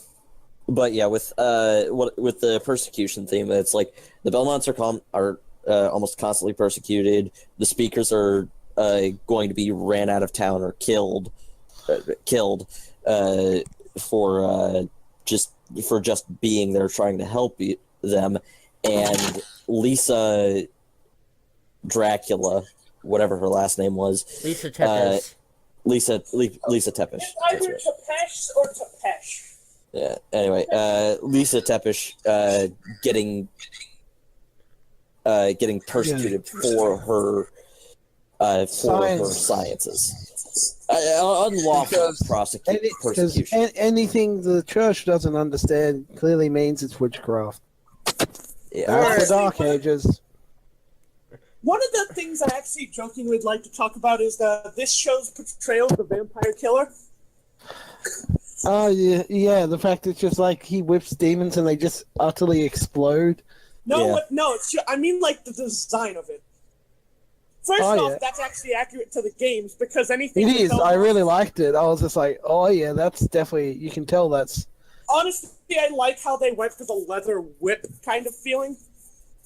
[SPEAKER 2] But yeah, with the persecution theme, it's like the Belmonts are almost constantly persecuted. The speakers are going to be ran out of town or killed for just being there trying to help them. And Lisa Dracula, whatever her last name was,
[SPEAKER 1] Lisa Tepesh.
[SPEAKER 2] Lisa Tepesh.
[SPEAKER 3] It's either Tepesh or Tepesh.
[SPEAKER 2] Yeah. Anyway, Lisa Tepesh getting persecuted for her sciences. Unlawful persecution.
[SPEAKER 4] Anything the church doesn't understand clearly means it's witchcraft.
[SPEAKER 2] Yeah.
[SPEAKER 4] That's the Dark Ages.
[SPEAKER 3] One of the things I actually jokingly would like to talk about is this show's portrayal of the vampire killer.
[SPEAKER 4] Oh, yeah, the fact it's just like he whips demons and they just utterly explode.
[SPEAKER 3] No, I mean like the design of it. First off, that's actually accurate to the games, because anything...
[SPEAKER 4] It is, I really liked it. I was just like, oh yeah, that's definitely, you can tell that's...
[SPEAKER 3] Honestly, I like how they went for the leather whip kind of feeling.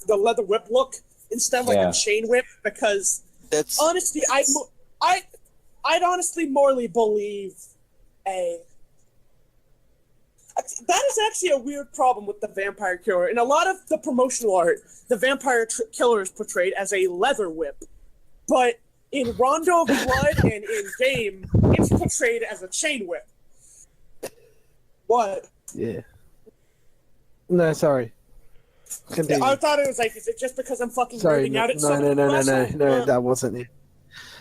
[SPEAKER 3] The leather whip look, instead of like a chain whip, because...
[SPEAKER 5] That's...
[SPEAKER 3] Honestly, I'd honestly morally believe that is actually a weird problem with the vampire killer. In a lot of the promotional art, the vampire killer is portrayed as a leather whip. But in Rondo of Blood and in game, it's portrayed as a chain whip. What?
[SPEAKER 4] Yeah. No, sorry. Continue.
[SPEAKER 3] I thought it was like, is it just because I'm fucking
[SPEAKER 4] Sorry,
[SPEAKER 3] nerding
[SPEAKER 4] no,
[SPEAKER 3] out at
[SPEAKER 4] no,
[SPEAKER 3] some
[SPEAKER 4] no, no, no,
[SPEAKER 3] wrestling?
[SPEAKER 4] no, that wasn't it.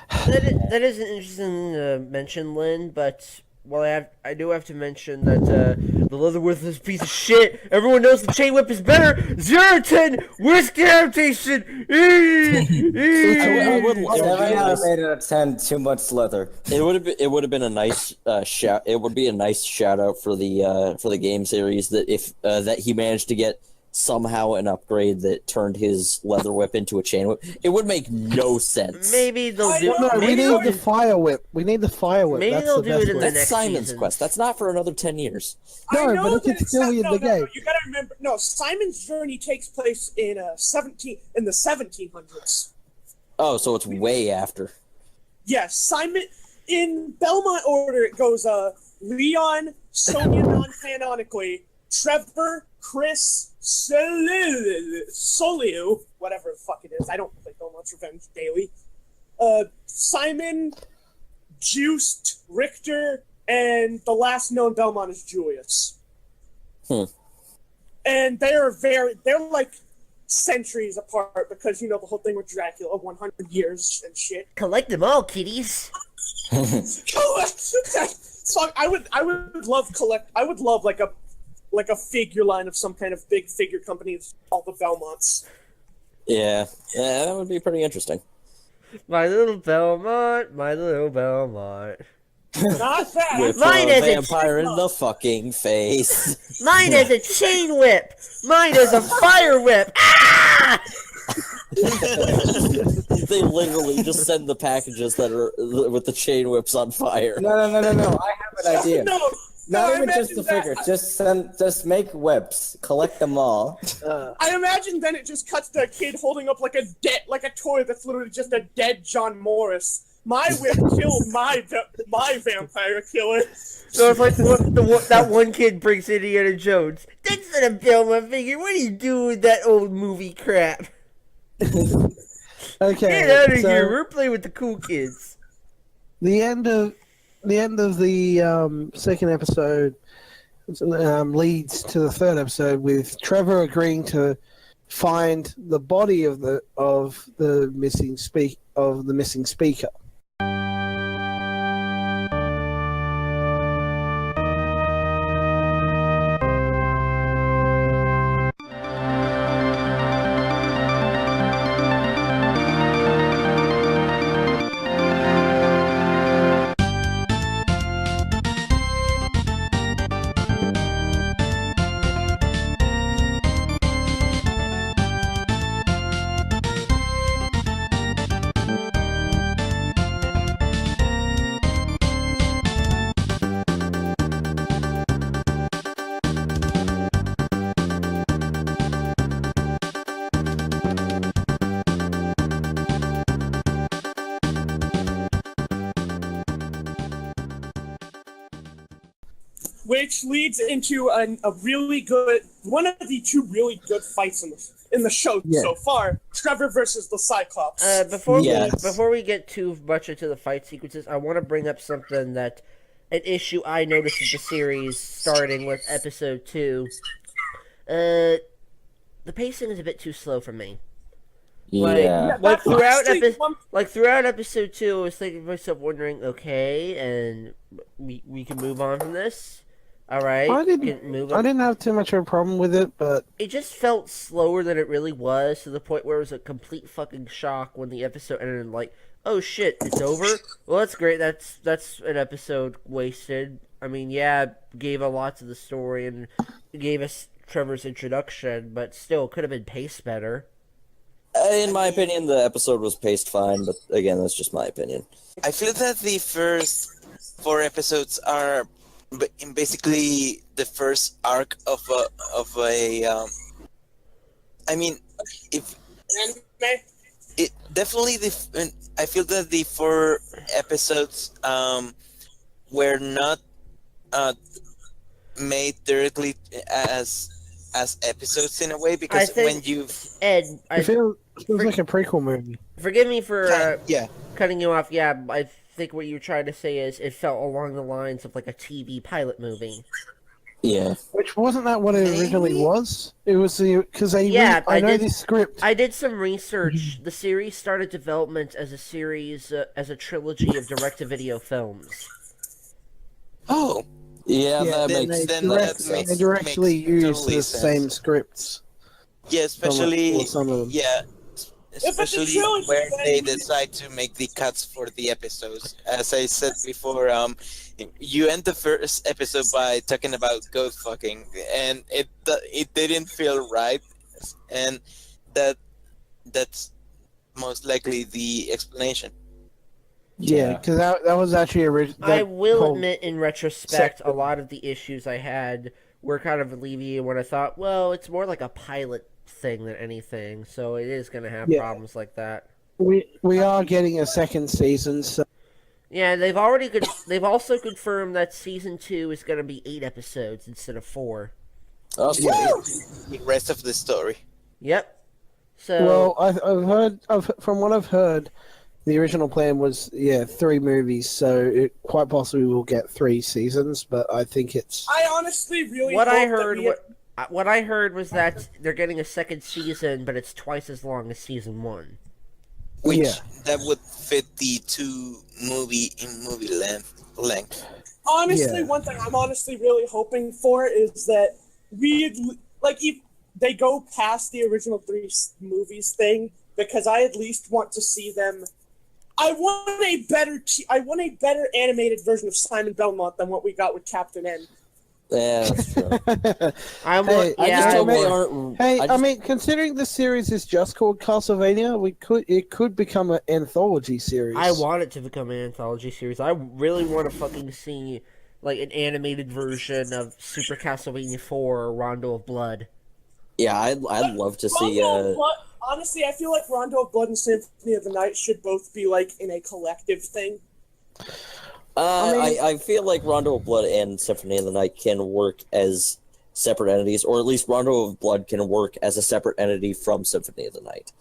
[SPEAKER 1] That is an interesting mention, Lynn, but I do have to mention that the Leatherworth is a piece of shit. Everyone knows the chain whip is better. 0-10, worst adaptation.
[SPEAKER 2] I would
[SPEAKER 6] 7 out of 8 out of 10, too much leather.
[SPEAKER 2] It would have been a nice shout. It would be a nice shout out for the game series that if that he managed to get somehow an upgrade that turned his leather whip into a chain whip. It would make no sense.
[SPEAKER 1] Maybe they'll do.
[SPEAKER 4] No, we
[SPEAKER 1] maybe
[SPEAKER 4] need the fire whip. We need the fire whip.
[SPEAKER 1] Maybe
[SPEAKER 4] That's
[SPEAKER 1] they'll
[SPEAKER 4] the
[SPEAKER 1] do
[SPEAKER 4] best
[SPEAKER 1] it in the
[SPEAKER 4] way.
[SPEAKER 2] That's
[SPEAKER 1] next
[SPEAKER 2] Simon's
[SPEAKER 1] season.
[SPEAKER 2] Quest. That's not for another 10 years.
[SPEAKER 4] No,
[SPEAKER 3] I know
[SPEAKER 4] but it can
[SPEAKER 3] that it's
[SPEAKER 4] still
[SPEAKER 3] not,
[SPEAKER 4] be in the game.
[SPEAKER 3] No, you gotta remember. No, Simon's journey takes place in the 1700s.
[SPEAKER 2] Oh, so it's way after.
[SPEAKER 3] Yes, Simon in Belmont order. It goes Leon, Sonia non-canonically, Trevor, Chris, Soliu, whatever the fuck it is. I don't play Belmont's Revenge daily. Simon, Juiced, Richter, and the last known Belmont is Julius. And they're like centuries apart because, you know, the whole thing with Dracula, 100 years and shit.
[SPEAKER 1] Collect them all, kiddies.
[SPEAKER 3] So I would love like a figure line of some kind of big figure company that's called the Belmonts.
[SPEAKER 2] Yeah, that would be pretty interesting.
[SPEAKER 1] My little Belmont, my little Belmont.
[SPEAKER 3] Not that.
[SPEAKER 2] With
[SPEAKER 1] Mine
[SPEAKER 2] a
[SPEAKER 1] is a
[SPEAKER 2] vampire in the fucking face.
[SPEAKER 1] Mine is a chain whip. Mine is a fire whip. Ah!
[SPEAKER 2] They literally just send the packages that are with the chain whips on fire.
[SPEAKER 6] No. I have an idea. Not even just the
[SPEAKER 3] that.
[SPEAKER 6] figure. Just make whips. Collect them all.
[SPEAKER 3] I imagine then it just cuts to a kid holding up like a toy that's literally just a dead John Morris. My whip killed my vampire killer.
[SPEAKER 1] So it's like that one kid brings Indiana Jones. That's not a Belmont figure. What are you doing with that old movie crap?
[SPEAKER 4] Okay.
[SPEAKER 1] Get out of
[SPEAKER 4] so
[SPEAKER 1] here. We're playing with the cool kids.
[SPEAKER 4] The end of the second episode leads to the third episode with Trevor agreeing to find the body of the missing speaker.
[SPEAKER 3] Which leads into a really good, one of the two really good fights in the show so far. Trevor versus the Cyclops.
[SPEAKER 1] Before we get too much into the fight sequences, I want to bring up something an issue I noticed with the series starting with episode 2. The pacing is a bit too slow for me. Throughout episode 2, I was thinking to myself, wondering, okay, and we can move on from this. All right,
[SPEAKER 4] I didn't have too much of a problem with it, but
[SPEAKER 1] it just felt slower than it really was, to the point where it was a complete fucking shock when the episode ended. And like, oh shit, it's over. Well, that's great. That's an episode wasted. I mean, gave a lot to the story and gave us Trevor's introduction, but still could have been paced better.
[SPEAKER 2] In my opinion, the episode was paced fine, but again, that's just my opinion.
[SPEAKER 5] I feel that the first 4 episodes are basically the first arc of a. I mean, it definitely I feel that the 4 episodes were not made directly as as episodes in a way,
[SPEAKER 1] I
[SPEAKER 5] because
[SPEAKER 1] think,
[SPEAKER 5] when you
[SPEAKER 1] Ed,
[SPEAKER 4] It feels like a prequel movie.
[SPEAKER 1] forgive me for
[SPEAKER 5] yeah.
[SPEAKER 1] cutting you off. Yeah, I think what you're trying to say is it felt along the lines of like a TV pilot movie.
[SPEAKER 2] Yeah.
[SPEAKER 4] Which wasn't that what it originally was? It was because I know this script.
[SPEAKER 1] I did some research. The series started development as a series, as a trilogy of direct-to-video films.
[SPEAKER 5] Oh,
[SPEAKER 2] Yeah,
[SPEAKER 4] Yeah,
[SPEAKER 2] that makes
[SPEAKER 4] they directly use
[SPEAKER 5] totally
[SPEAKER 4] the
[SPEAKER 5] sense.
[SPEAKER 4] same scripts.
[SPEAKER 5] yeah, especially
[SPEAKER 4] some of them.
[SPEAKER 5] yeah, especially
[SPEAKER 3] trilogy,
[SPEAKER 5] where
[SPEAKER 3] then-
[SPEAKER 5] they decide to make the cuts for the episodes. As I said before, you end the first episode by talking about goat fucking, and it didn't feel right, and that's most likely the explanation.
[SPEAKER 4] Yeah, because that was actually original.
[SPEAKER 1] I will admit, in retrospect, a lot of the issues I had were kind of alleviated when I thought, well, it's more like a pilot thing than anything, so it is going to have problems like that.
[SPEAKER 4] We are getting a second season, so
[SPEAKER 1] Yeah, they've also confirmed that season 2 is going to be 8 episodes instead of 4.
[SPEAKER 2] Oh,
[SPEAKER 5] The rest of the story.
[SPEAKER 1] Yep. So
[SPEAKER 4] well, I've heard from what I've heard, the original plan was 3 movies, so it quite possibly will get 3 seasons. But I think it's
[SPEAKER 3] I honestly really
[SPEAKER 1] what
[SPEAKER 3] hope
[SPEAKER 1] I
[SPEAKER 3] that
[SPEAKER 1] heard
[SPEAKER 3] we-
[SPEAKER 1] what I heard was that they're getting a second season, but it's twice as long as season 1.
[SPEAKER 5] Which that would fit the 2 movie length.
[SPEAKER 3] Honestly,
[SPEAKER 4] Yeah.
[SPEAKER 3] one thing I'm honestly really hoping for is that if they go past the original 3 movies thing, because I at least want to see them. I want a better animated version of Simon Belmont than what we got with Captain N.
[SPEAKER 2] yeah, that's true.
[SPEAKER 1] I want,
[SPEAKER 2] I
[SPEAKER 1] yeah,
[SPEAKER 2] just
[SPEAKER 1] I
[SPEAKER 2] hope they
[SPEAKER 1] want.
[SPEAKER 2] aren't.
[SPEAKER 4] Hey,
[SPEAKER 2] I just-
[SPEAKER 4] mean, considering the series is just called Castlevania, it could become an anthology series.
[SPEAKER 1] I want it to become an anthology series. I really want to fucking see like an animated version of Super Castlevania 4 or Rondo of Blood.
[SPEAKER 2] Yeah, I'd love to see.
[SPEAKER 3] Rondo of Blood, honestly, I feel like Rondo of Blood and Symphony of the Night should both be like in a collective thing.
[SPEAKER 2] I feel like Rondo of Blood and Symphony of the Night can work as separate entities, or at least Rondo of Blood can work as a separate entity from Symphony of the Night.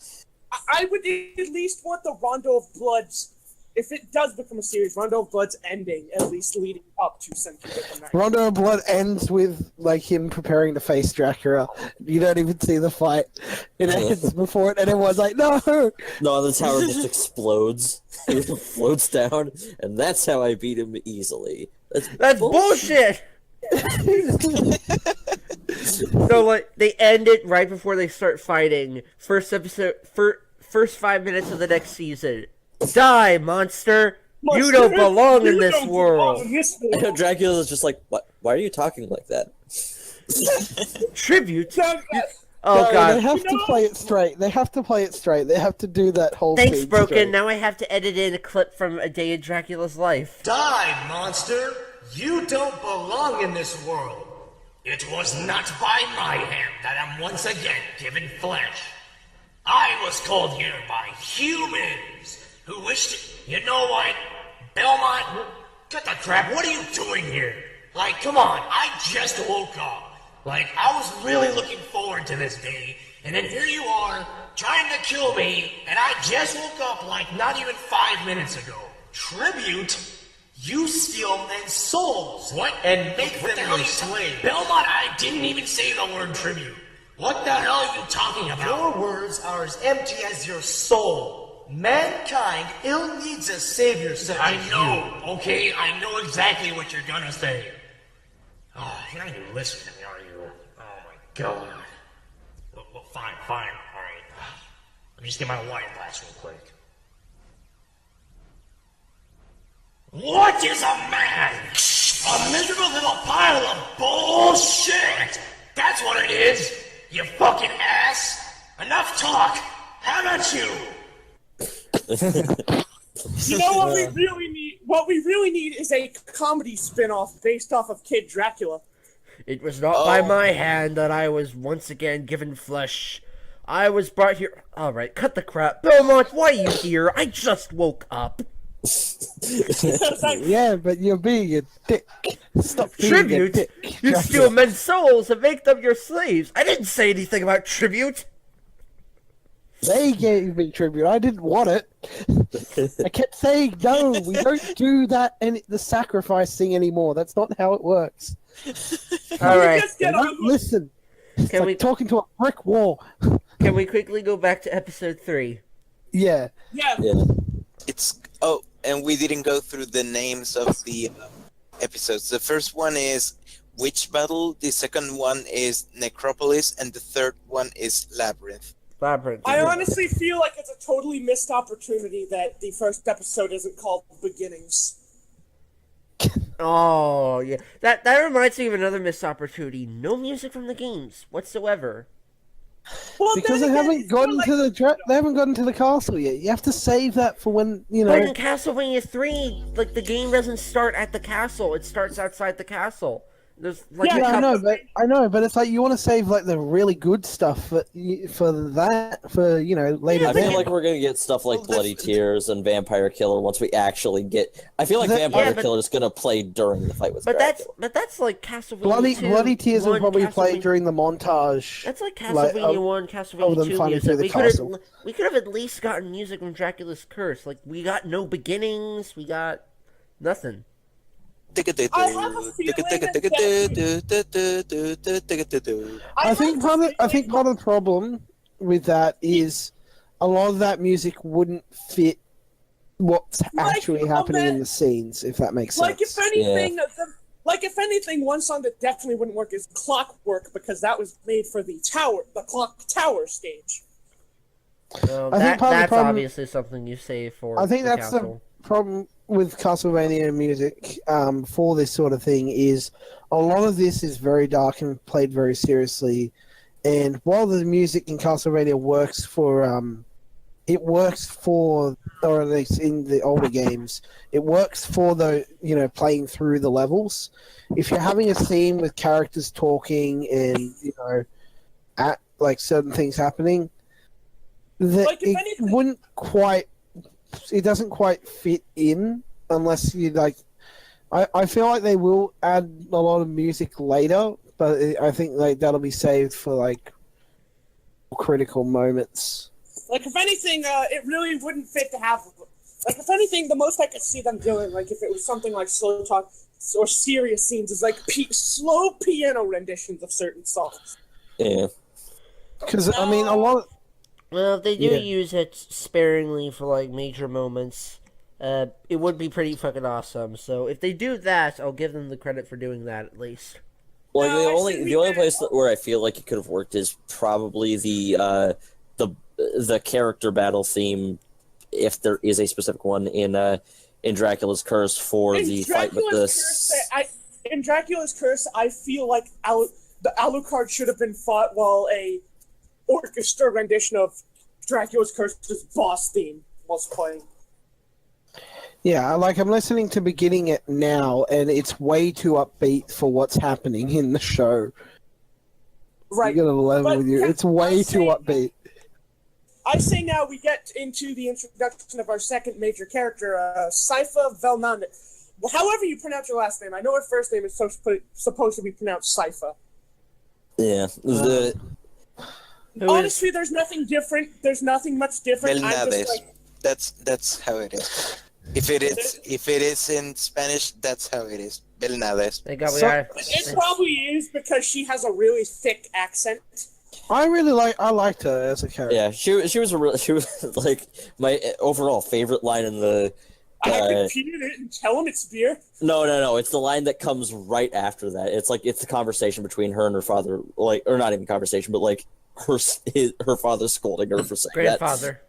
[SPEAKER 3] I would at least want the Rondo of Blood's, if it does become a series, Rondo of Blood's ending, at least leading up to Symphony of the Night.
[SPEAKER 4] Rondo of Blood ends with like him preparing to face Dracula. You don't even see the fight. It ends before it, and everyone's like, "No!"
[SPEAKER 2] No, the tower just explodes. It floats down, and that's how I beat him easily.
[SPEAKER 1] That's bullshit! So like they end it right before they start fighting. First episode, first 5 minutes of the next season. Die, monster! You don't belong in this world.
[SPEAKER 2] I know Dracula's just like, what? Why are you talking like that?
[SPEAKER 1] Tribute.
[SPEAKER 3] Doug,
[SPEAKER 1] Oh
[SPEAKER 4] No,
[SPEAKER 1] god.
[SPEAKER 4] they have to play it straight. They have to play it straight. They have to do that whole.
[SPEAKER 1] Thanks,
[SPEAKER 4] scene
[SPEAKER 1] Broken.
[SPEAKER 4] straight.
[SPEAKER 1] Now I have to edit in a clip from A Day in Dracula's Life.
[SPEAKER 7] Die, monster! You don't belong in this world. It was not by my hand that I'm once again given flesh. I was called here by humans who wished. You know what, Belmont? Cut the crap. What are you doing here? Like, come on. I just woke up. Like, I was really looking forward to this day, and then here you are, trying to kill me, and I just woke up like not even 5 minutes ago. Tribute? You steal men's souls. What? And make them your slaves. Belmont, I didn't even say the word tribute. What the hell are you talking about? Your words are as empty as your soul. Mankind ill needs a savior such as you. I know, okay? I know exactly what you're gonna say. Oh, you're not even listening to me, are you? Oh my god. Well, fine, alright. Let me just get my wine glass real quick. What is a man? A miserable little pile of bullshit! That's what it is, you fucking ass! Enough talk! How about you?
[SPEAKER 3] You know what we really need? What we really need is a comedy spin-off based off of Kid Dracula.
[SPEAKER 1] It was not by my hand that I was once again given flesh. I was brought here. Alright, cut the crap. Belmont, why are you here? I just woke up.
[SPEAKER 4] Yeah, but you're being a dick. Stop being a
[SPEAKER 1] Tribute?
[SPEAKER 4] dick.
[SPEAKER 1] You steal men's souls and make them your slaves. I didn't say anything about tribute.
[SPEAKER 4] They gave me tribute. I didn't want it. I kept saying, no, we don't do that and the sacrifice thing anymore. That's not how it works.
[SPEAKER 1] All right.
[SPEAKER 4] Don't listen. It's
[SPEAKER 1] Can
[SPEAKER 4] like
[SPEAKER 1] we
[SPEAKER 4] talking to a brick wall.
[SPEAKER 1] can we quickly go back to episode 3?
[SPEAKER 4] Yeah.
[SPEAKER 3] Yeah.
[SPEAKER 5] It's and we didn't go through the names of the episodes. The first one is Witch Battle, the second one is Necropolis, and the third one is Labyrinth.
[SPEAKER 1] Labyrinth.
[SPEAKER 3] I honestly feel like it's a totally missed opportunity that the first episode isn't called Beginnings.
[SPEAKER 1] Oh yeah, that reminds me of another missed opportunity. No music from the games whatsoever.
[SPEAKER 3] Well,
[SPEAKER 4] Because they
[SPEAKER 3] then again,
[SPEAKER 4] haven't
[SPEAKER 3] it's
[SPEAKER 4] gotten
[SPEAKER 3] more
[SPEAKER 4] to
[SPEAKER 3] like-
[SPEAKER 4] they haven't gotten to the castle yet. You have to save that for when
[SPEAKER 1] But in Castlevania 3, like the game doesn't start at the castle; it starts outside the castle. There's like
[SPEAKER 3] Yeah,
[SPEAKER 1] a
[SPEAKER 4] Yeah,
[SPEAKER 1] couple-
[SPEAKER 4] I know, but it's like you want to save like the really good stuff for that for later.
[SPEAKER 2] I
[SPEAKER 4] then.
[SPEAKER 2] feel like we're gonna get stuff like
[SPEAKER 5] Well,
[SPEAKER 2] Bloody Tears and Vampire Killer once we actually get. I feel like
[SPEAKER 4] That-
[SPEAKER 2] Vampire
[SPEAKER 1] Yeah, but-
[SPEAKER 2] Killer is gonna play during the fight with
[SPEAKER 1] But
[SPEAKER 2] Dracula.
[SPEAKER 1] that's like Castlevania 2.
[SPEAKER 4] Bloody Tears will
[SPEAKER 1] 1,
[SPEAKER 4] probably play
[SPEAKER 1] Castlevania-
[SPEAKER 4] during the montage.
[SPEAKER 1] That's like
[SPEAKER 4] like,
[SPEAKER 1] Castlevania
[SPEAKER 4] of-
[SPEAKER 1] 1,
[SPEAKER 4] of
[SPEAKER 1] Castlevania
[SPEAKER 4] them
[SPEAKER 1] 2
[SPEAKER 4] fighting
[SPEAKER 1] music.
[SPEAKER 4] through the
[SPEAKER 1] We could have at least gotten music from Dracula's Curse. Like we got no beginnings. We got nothing.
[SPEAKER 3] I have a feeling
[SPEAKER 4] I think part of the problem with that is a lot of that music wouldn't fit what's actually happening in the scenes, if that makes sense.
[SPEAKER 3] Like if anything, one song that definitely wouldn't work is Clockwork because that was made for the clock tower stage.
[SPEAKER 1] Well,
[SPEAKER 4] I think part of the
[SPEAKER 1] that's
[SPEAKER 4] problem-
[SPEAKER 1] obviously something you save for.
[SPEAKER 4] I think
[SPEAKER 1] the
[SPEAKER 4] that's the
[SPEAKER 1] castle.
[SPEAKER 4] problem with Castlevania music for this sort of thing is a lot of this is very dark and played very seriously. And while the music in Castlevania works for, or at least in the older games, it works for playing through the levels. If you're having a scene with characters talking and at like certain things happening,
[SPEAKER 3] Like, if
[SPEAKER 4] it
[SPEAKER 3] anything-
[SPEAKER 4] wouldn't quite. It doesn't quite fit in unless you like. I feel like they will add a lot of music later, but I think like that'll be saved for like critical moments.
[SPEAKER 3] Like if anything, it really wouldn't fit to have. Like if anything, the most I could see them doing, like if it was something like slow talk or serious scenes, is like slow piano renditions of certain songs.
[SPEAKER 2] Yeah.
[SPEAKER 4] Because I mean, a lot.
[SPEAKER 1] Well, if they do
[SPEAKER 4] Yeah.
[SPEAKER 1] use it sparingly for like major moments, it would be pretty fucking awesome. So if they do that, I'll give them the credit for doing that at least.
[SPEAKER 2] Like
[SPEAKER 3] No,
[SPEAKER 2] the
[SPEAKER 3] I
[SPEAKER 2] only
[SPEAKER 3] see
[SPEAKER 2] the only
[SPEAKER 3] we-
[SPEAKER 2] place where I feel like it could have worked is probably the character battle theme, if there is a specific one in Dracula's Curse for the fight with the.
[SPEAKER 3] In Dracula's Curse, I feel like the Alucard should have been fought while a orchestra rendition of Dracula's Curse's boss theme was playing.
[SPEAKER 4] Yeah, like I'm listening to beginning it now, and it's way too upbeat for what's happening in the show.
[SPEAKER 3] Right.
[SPEAKER 4] You gotta level
[SPEAKER 3] But
[SPEAKER 4] with you. It's way too upbeat.
[SPEAKER 3] I say now we get into the introduction of our second major character, Sypha Velnand. However you pronounce your last name, I know her first name is supposed to be pronounced Sypha.
[SPEAKER 2] Yeah.
[SPEAKER 3] Honestly, there's nothing different. There's nothing much different. I'm just
[SPEAKER 5] Belnades.
[SPEAKER 3] like,
[SPEAKER 5] That's how it is. If it is in Spanish, that's how it is. Belnades.
[SPEAKER 1] They got
[SPEAKER 3] it probably is because she has a really thick accent.
[SPEAKER 4] I liked her as a character.
[SPEAKER 2] Yeah, she was like my overall favorite line in the.
[SPEAKER 3] I repeated it and tell him it's beer.
[SPEAKER 2] No. It's the line that comes right after that. It's the conversation between her and her father, like, or not even conversation, but like her father scolding her for saying
[SPEAKER 1] grandfather.
[SPEAKER 2] that.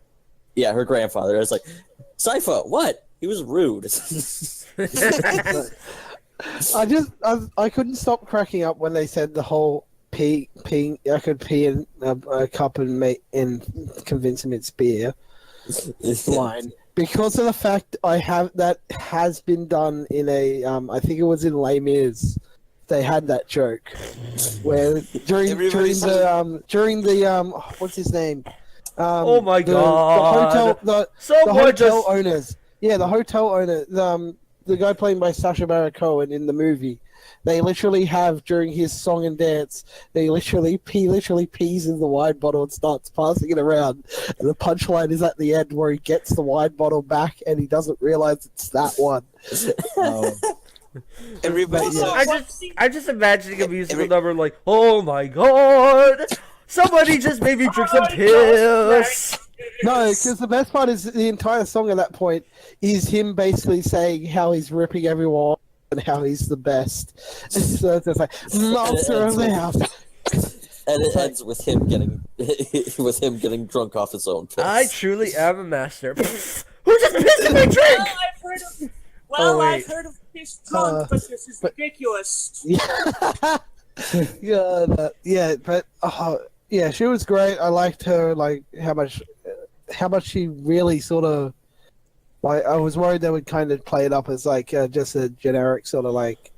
[SPEAKER 2] Yeah, her grandfather. It's like, Sypha, what? He was rude.
[SPEAKER 4] I couldn't stop cracking up when they said the whole peeing. I could pee in a cup and convince him it's beer line. Because of the fact that has been done in a I think it was in Les Mis. They had that joke where during the what's his name?
[SPEAKER 1] Oh my
[SPEAKER 4] the
[SPEAKER 1] God.
[SPEAKER 4] hotel
[SPEAKER 1] Someone
[SPEAKER 4] hotel
[SPEAKER 1] just-
[SPEAKER 4] owners Yeah, the hotel owner, the guy playing by Sacha Baron Cohen in the movie. They literally have during his song and dance. He literally pees in the wine bottle and starts passing it around. And the punchline is at the end where he gets the wine bottle back and he doesn't realize it's that one.
[SPEAKER 5] Everybody,
[SPEAKER 1] I'm just imagining a musical number like, oh my god, somebody just made me drink some piss.
[SPEAKER 4] No, because the best part is the entire song at that point is him basically saying how he's ripping everyone and how he's the best. So it's just like, master of the house.
[SPEAKER 2] And it ends with him getting drunk off his own piss.
[SPEAKER 1] I truly am a master. Who just pissed in my drink?
[SPEAKER 3] I've heard of piss drunk, but this is ridiculous.
[SPEAKER 4] Yeah, she was great. I liked her, like how much she really sort of, like, I was worried they would kind of play it up as like just a generic sort of like,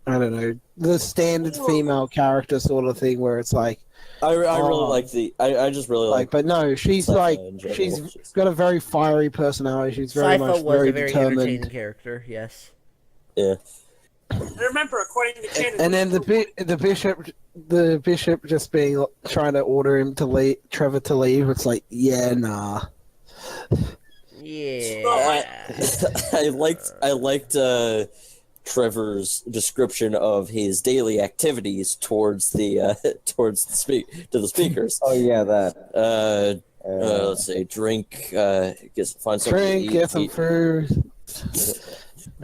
[SPEAKER 4] I don't know, the standard female character sort of thing where it's like,
[SPEAKER 2] I really like I just really like.
[SPEAKER 4] But no, she's like she's got a very fiery personality. She's very
[SPEAKER 1] Sypha
[SPEAKER 4] much
[SPEAKER 1] was
[SPEAKER 4] very
[SPEAKER 1] a very
[SPEAKER 4] determined.
[SPEAKER 1] entertaining character. Yes.
[SPEAKER 2] Yeah.
[SPEAKER 3] Remember, according to canon,
[SPEAKER 4] And then the bishop just being trying to order him to leave, Trevor to leave. It's like, yeah, nah.
[SPEAKER 1] Yeah.
[SPEAKER 2] I liked Trevor's description of his daily activities towards the speakers.
[SPEAKER 6] Oh yeah, that.
[SPEAKER 2] Let's say drink, find something to eat,
[SPEAKER 4] get some food.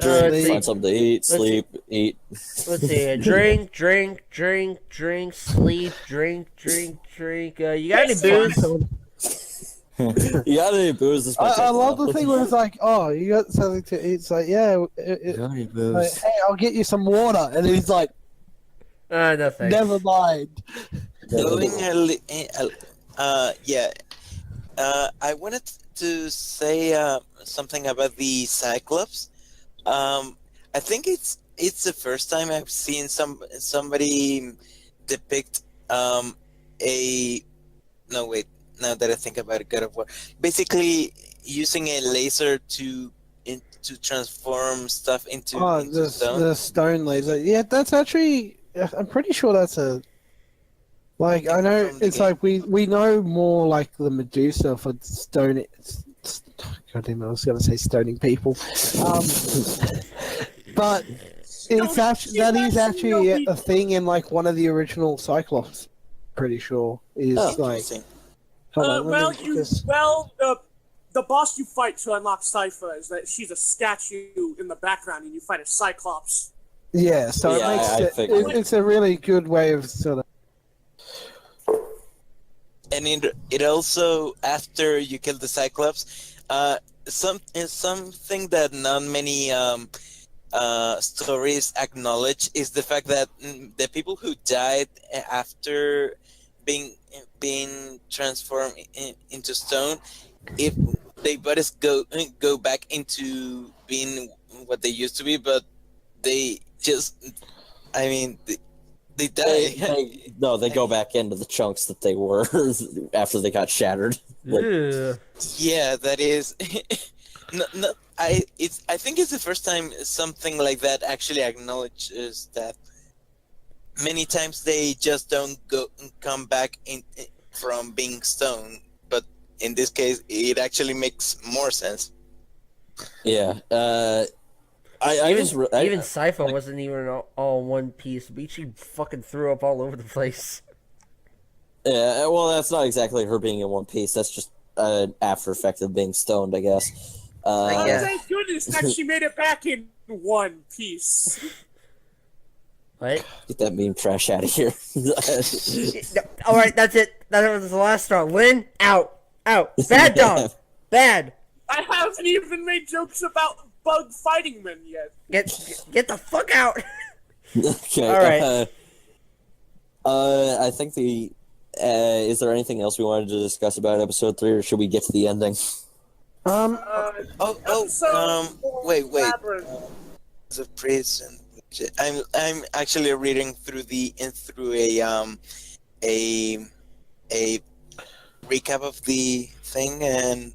[SPEAKER 2] find something to eat, sleep, eat.
[SPEAKER 1] Let's see. Drink, sleep, drink. You got any booze?
[SPEAKER 2] You got any booze?
[SPEAKER 4] I love the thing where it's like, oh, you got something to eat. It's like, yeah. Like, hey, I'll get you some water. And he's like,
[SPEAKER 1] No thanks.
[SPEAKER 4] never mind.
[SPEAKER 5] I wanted to say something about the Cyclops. I think it's the first time I've seen somebody depict now that I think about it, God of War, basically using a laser to transform stuff into stone.
[SPEAKER 4] The stone laser. Yeah, that's actually. I'm pretty sure that's a. Like, I know it's like we know more like the Medusa for stone. God damn it, I was going to say stoning people. But it's actually, that is actually a thing in like one of the original Cyclops. Pretty sure is like.
[SPEAKER 3] The boss you fight to unlock Sypha is that she's a statue in the background, and you fight a Cyclops.
[SPEAKER 4] Yeah, so it makes it's a really good way of sort of.
[SPEAKER 5] And it also, after you kill the Cyclops, something that not many stories acknowledge is the fact that the people who died after being transformed into stone, if their bodies go back into being what they used to be, but they just, I mean, they die.
[SPEAKER 2] They go back into the chunks that they were after they got shattered.
[SPEAKER 5] Yeah, that is. I think it's the first time something like that actually acknowledges that. Many times they just don't come back from being stone, but in this case, it actually makes more sense.
[SPEAKER 2] Yeah.
[SPEAKER 1] Even Sypha wasn't even all one piece. She fucking threw up all over the place.
[SPEAKER 2] Yeah, well, that's not exactly her being in one piece. That's just an after effect of being stoned, I guess.
[SPEAKER 3] Thank goodness that she made it back in one piece.
[SPEAKER 1] What?
[SPEAKER 2] Get that meme trash out of here.
[SPEAKER 1] Alright, that's it. That was the last straw. Lynn, out. Bad dog. Bad.
[SPEAKER 3] I haven't even made jokes about bug fighting men yet.
[SPEAKER 1] Get the fuck out.
[SPEAKER 2] Okay.
[SPEAKER 1] Alright.
[SPEAKER 2] I think is there anything else we wanted to discuss about episode 3, or should we get to the ending?
[SPEAKER 5] Wait. There's a prison. I'm actually reading through a recap of the thing, and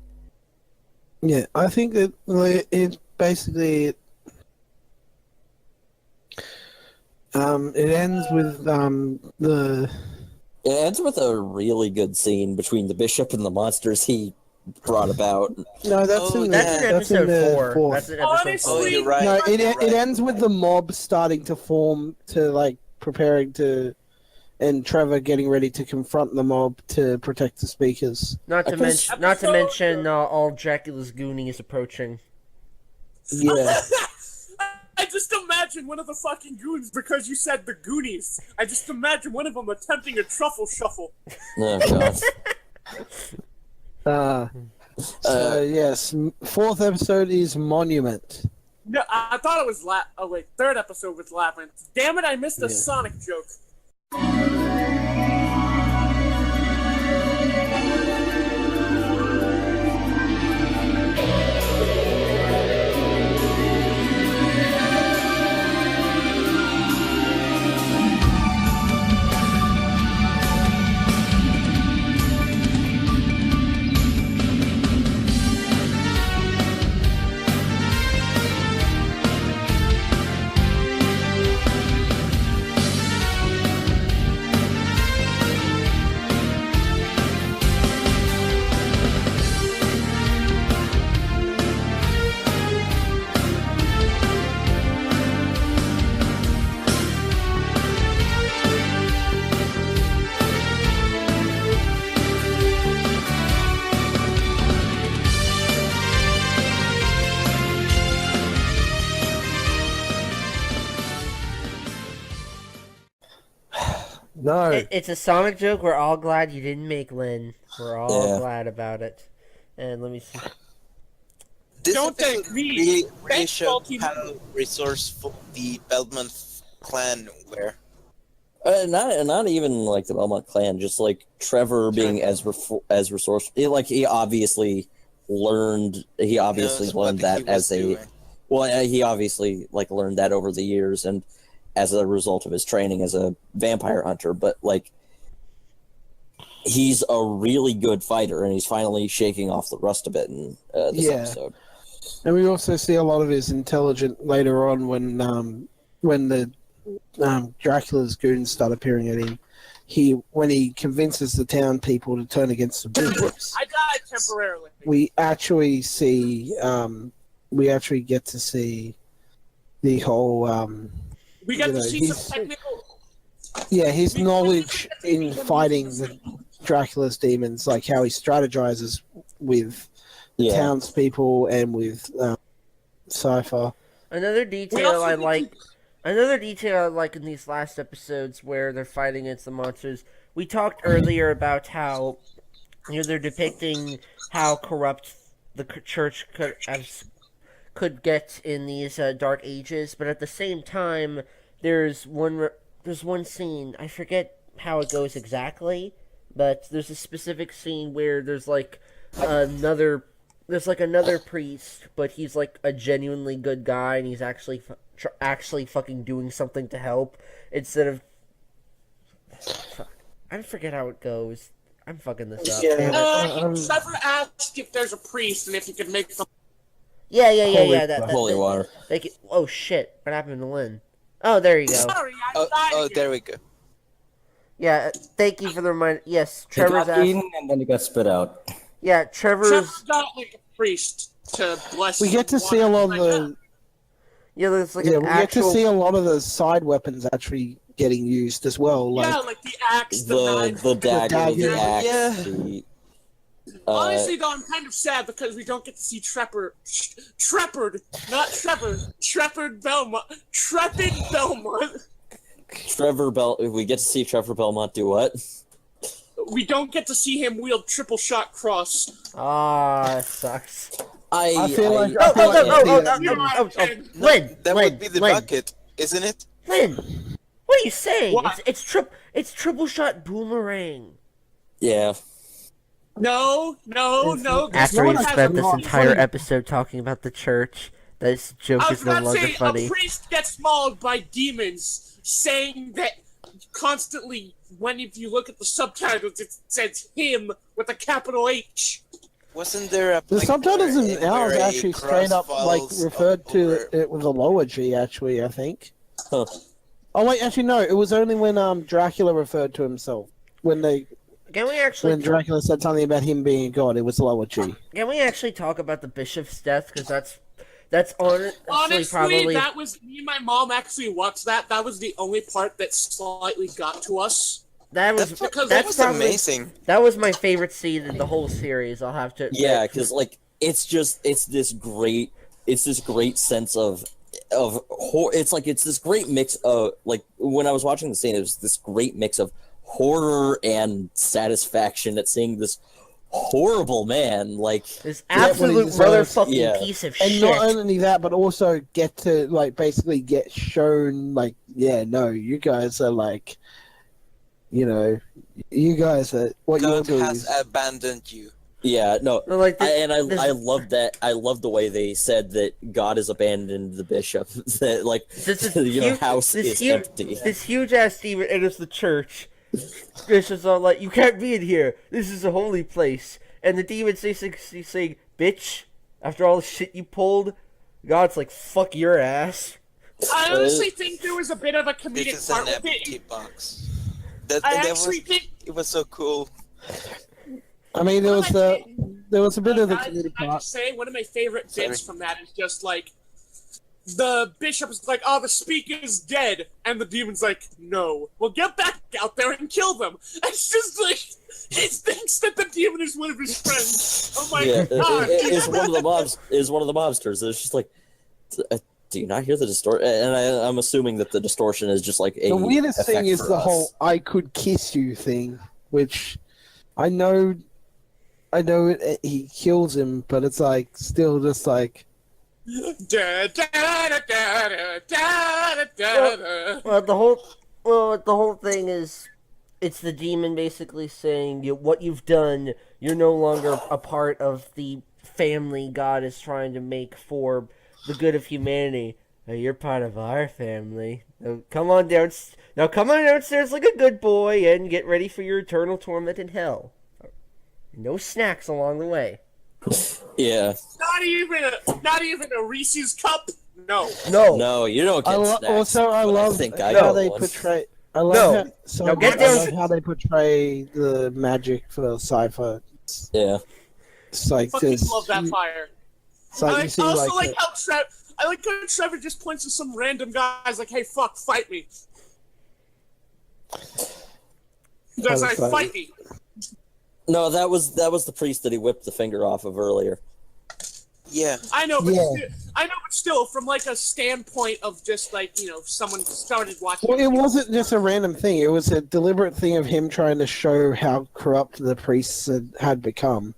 [SPEAKER 4] Yeah, I think that it basically it ends with the
[SPEAKER 2] It ends with a really good scene between the bishop and the monsters he brought about.
[SPEAKER 4] no, that's
[SPEAKER 5] Oh,
[SPEAKER 4] in
[SPEAKER 1] That's
[SPEAKER 4] the,
[SPEAKER 1] in
[SPEAKER 4] that's in
[SPEAKER 1] episode
[SPEAKER 4] the
[SPEAKER 1] 4.
[SPEAKER 4] fourth.
[SPEAKER 1] That's in episode
[SPEAKER 3] Honestly,
[SPEAKER 1] 4.
[SPEAKER 5] Oh, you're right.
[SPEAKER 4] No,
[SPEAKER 5] you're
[SPEAKER 4] it
[SPEAKER 5] right.
[SPEAKER 4] ends with the mob starting to form to like preparing to, and Trevor getting ready to confront the mob to protect the speakers.
[SPEAKER 1] Not to
[SPEAKER 3] Episode-
[SPEAKER 1] mention all Dracula's Goonies approaching.
[SPEAKER 4] Yeah,
[SPEAKER 3] I just imagine one of the fucking goons because you said the Goonies. I just imagine one of them attempting a truffle shuffle.
[SPEAKER 2] Oh, God.
[SPEAKER 4] so yes, fourth episode is Monument.
[SPEAKER 3] No, I thought it was oh wait, third episode was Labyrinth. Damn it, I missed a Sonic joke.
[SPEAKER 4] No,
[SPEAKER 1] It's a Sonic joke. We're all glad you didn't make, Lynn. We're all
[SPEAKER 2] Yeah.
[SPEAKER 1] glad about it. And let me see.
[SPEAKER 5] This
[SPEAKER 3] Don't
[SPEAKER 5] episode
[SPEAKER 3] thank me.
[SPEAKER 5] really
[SPEAKER 3] Thank
[SPEAKER 5] showed
[SPEAKER 3] Faulty
[SPEAKER 5] how resourceful the Belmont clan were.
[SPEAKER 2] Not even like the Belmont clan, just like Trevor being as resourceful. He obviously learned. He obviously
[SPEAKER 5] Knows what
[SPEAKER 2] learned
[SPEAKER 5] he
[SPEAKER 2] that
[SPEAKER 5] was
[SPEAKER 2] as a.
[SPEAKER 5] doing.
[SPEAKER 2] Well, he obviously learned that over the years and as a result of his training as a vampire hunter. But he's a really good fighter, and he's finally shaking off the rust a bit in this episode.
[SPEAKER 4] and we also see a lot of his intelligence later on when the Dracula's goons start appearing at him. When he convinces the town people to turn against the bishops.
[SPEAKER 3] I died temporarily.
[SPEAKER 4] We actually get to see the whole
[SPEAKER 3] We got
[SPEAKER 4] you
[SPEAKER 3] to
[SPEAKER 4] know,
[SPEAKER 3] see
[SPEAKER 4] he's-
[SPEAKER 3] some technical.
[SPEAKER 4] his knowledge in fighting the Dracula's demons, like how he strategizes with
[SPEAKER 2] Yeah.
[SPEAKER 4] townspeople and with Cypher.
[SPEAKER 1] Another
[SPEAKER 3] We
[SPEAKER 1] detail
[SPEAKER 3] also
[SPEAKER 1] I
[SPEAKER 3] get
[SPEAKER 1] like. Another detail I like in these last episodes where they're fighting against the monsters. We talked earlier about how they're depicting how corrupt the church could get in these dark ages, but at the same time, there's one scene. I forget how it goes exactly, but there's a specific scene where there's another priest, but he's like a genuinely good guy, and he's actually fucking doing something to help instead of. Fuck. I forget how it goes. I'm fucking this up.
[SPEAKER 3] Trevor asked if there's a priest and if he could make them.
[SPEAKER 1] Yeah.
[SPEAKER 2] Holy water.
[SPEAKER 1] Oh shit! What happened to Lynn? Oh, there you go.
[SPEAKER 3] Sorry, I died
[SPEAKER 5] Oh,
[SPEAKER 3] again.
[SPEAKER 5] there we go.
[SPEAKER 1] Yeah, thank you for the reminder. Yes,
[SPEAKER 6] He
[SPEAKER 1] Trevor's
[SPEAKER 6] got eaten and then he got spit out.
[SPEAKER 1] Yeah,
[SPEAKER 3] Trevor
[SPEAKER 1] Trevor's.
[SPEAKER 3] got like a priest to bless.
[SPEAKER 4] We get to see a lot of the
[SPEAKER 1] Yeah, there's like
[SPEAKER 4] we
[SPEAKER 1] an
[SPEAKER 4] get to
[SPEAKER 1] actual.
[SPEAKER 4] see a lot of the side weapons actually getting used as well. Like
[SPEAKER 3] Yeah, like the axe, the knife.
[SPEAKER 2] The dagger, the
[SPEAKER 4] dagger.
[SPEAKER 2] axe,
[SPEAKER 5] Yeah.
[SPEAKER 2] the.
[SPEAKER 3] Honestly, though, I'm kind of sad because we don't get to see Trepard, not Trevor, Trepard Belmont, Trepid Belmont.
[SPEAKER 2] We get to see Trevor Belmont do what?
[SPEAKER 3] We don't get to see him wield triple shot cross.
[SPEAKER 1] Ah, sucks.
[SPEAKER 4] I feel like
[SPEAKER 1] Oh, Lynn,
[SPEAKER 5] That
[SPEAKER 1] Lynn,
[SPEAKER 5] would be the
[SPEAKER 1] Lynn,
[SPEAKER 5] bucket, isn't it?
[SPEAKER 1] Lynn, what are you saying?
[SPEAKER 3] What?
[SPEAKER 1] It's triple shot boomerang.
[SPEAKER 2] Yeah.
[SPEAKER 3] No.
[SPEAKER 1] After
[SPEAKER 3] no
[SPEAKER 1] we
[SPEAKER 3] one has
[SPEAKER 1] spent
[SPEAKER 3] a
[SPEAKER 1] this
[SPEAKER 3] problem.
[SPEAKER 1] entire episode talking about the church, this joke
[SPEAKER 3] I was
[SPEAKER 1] is no
[SPEAKER 3] about to
[SPEAKER 1] longer
[SPEAKER 3] say,
[SPEAKER 1] funny.
[SPEAKER 3] a priest gets mauled by demons, saying that constantly, if you look at the subtitles, it says him with a capital H.
[SPEAKER 5] Wasn't there a
[SPEAKER 4] The
[SPEAKER 5] point
[SPEAKER 4] subtitles
[SPEAKER 5] where
[SPEAKER 4] in ours
[SPEAKER 5] where a
[SPEAKER 4] actually straight up
[SPEAKER 5] cross
[SPEAKER 4] like
[SPEAKER 5] falls
[SPEAKER 4] referred to
[SPEAKER 5] over-
[SPEAKER 4] it with a lower G. Actually, I think.
[SPEAKER 2] Huh.
[SPEAKER 4] Oh wait, actually no. It was only when Dracula referred to himself when Dracula said something about him being a god. It was lower G.
[SPEAKER 1] Can we actually talk about the bishop's death? Because that's honestly probably...
[SPEAKER 3] that was me and my mom actually watched that. That was the only part that slightly got to us.
[SPEAKER 1] That was
[SPEAKER 5] probably amazing.
[SPEAKER 1] That was my favorite scene in the whole series. I'll have to admit.
[SPEAKER 2] Yeah, because like it's this great sense of horror. It's this great mix of, like, when I was watching the scene, it was this great mix of horror and satisfaction at seeing this horrible man, like
[SPEAKER 1] this absolute motherfucking piece of shit.
[SPEAKER 4] And not only that, but also get to like basically get shown like, yeah, no, you guys are like, you know, you guys are what you're
[SPEAKER 5] God
[SPEAKER 4] doing
[SPEAKER 5] has abandoned you.
[SPEAKER 2] Yeah, no,
[SPEAKER 1] like
[SPEAKER 2] I love that. I love the way they said that God has abandoned the bishop. That like your house is empty.
[SPEAKER 1] This huge ass demon enters the church. Bishop's all like, "You can't be in here. This is a holy place." And the demon's basically saying, "Bitch, after all the shit you pulled," God's like, "Fuck your ass."
[SPEAKER 3] I honestly think there was a bit of a comedic
[SPEAKER 5] This is
[SPEAKER 3] part
[SPEAKER 5] an
[SPEAKER 3] with
[SPEAKER 5] empty
[SPEAKER 3] it.
[SPEAKER 5] box. It was so cool.
[SPEAKER 4] I mean, there was a bit of the comedic
[SPEAKER 3] I
[SPEAKER 4] part.
[SPEAKER 3] just say one of my favorite bits from that is just like the bishop is like, "Oh, the speaker's dead," and the demon's like, "No, well, get back out there and kill them." It's just like he thinks that the demon is one of his friends. Oh my god!
[SPEAKER 2] Is one of the mobsters. It's just like, do you not hear the distortion? And I'm assuming that the distortion is just like a.
[SPEAKER 4] The weirdest thing
[SPEAKER 2] effect
[SPEAKER 4] is
[SPEAKER 2] for
[SPEAKER 4] the
[SPEAKER 2] us.
[SPEAKER 4] whole "I could kiss you" thing, which I know he kills him, but it's like still just like.
[SPEAKER 3] Da, da, da, da, da, da, da, da.
[SPEAKER 1] Well, the whole thing is, it's the demon basically saying, what you've done, you're no longer a part of the family God is trying to make for the good of humanity. You're part of our family. Now come on downstairs like a good boy and get ready for your eternal torment in hell. No snacks along the way.
[SPEAKER 2] Yeah.
[SPEAKER 3] Not even a Reese's cup. No.
[SPEAKER 2] No, you don't get snacks.
[SPEAKER 4] I love how they portray. I love how they portray the magic for Cypher.
[SPEAKER 2] Yeah.
[SPEAKER 4] It's like
[SPEAKER 3] fucking love that fire.
[SPEAKER 4] It's like you see,
[SPEAKER 3] I like how Trevor just points to some random guys like, "Hey, fuck, fight me." Does I fight me?
[SPEAKER 2] No, that was the priest that he whipped the finger off of earlier.
[SPEAKER 5] Yeah.
[SPEAKER 3] I know, but still, from like a standpoint of just like, you know, someone started watching.
[SPEAKER 4] Well, it wasn't just a random thing. It was a deliberate thing of him trying to show how corrupt the priests had become,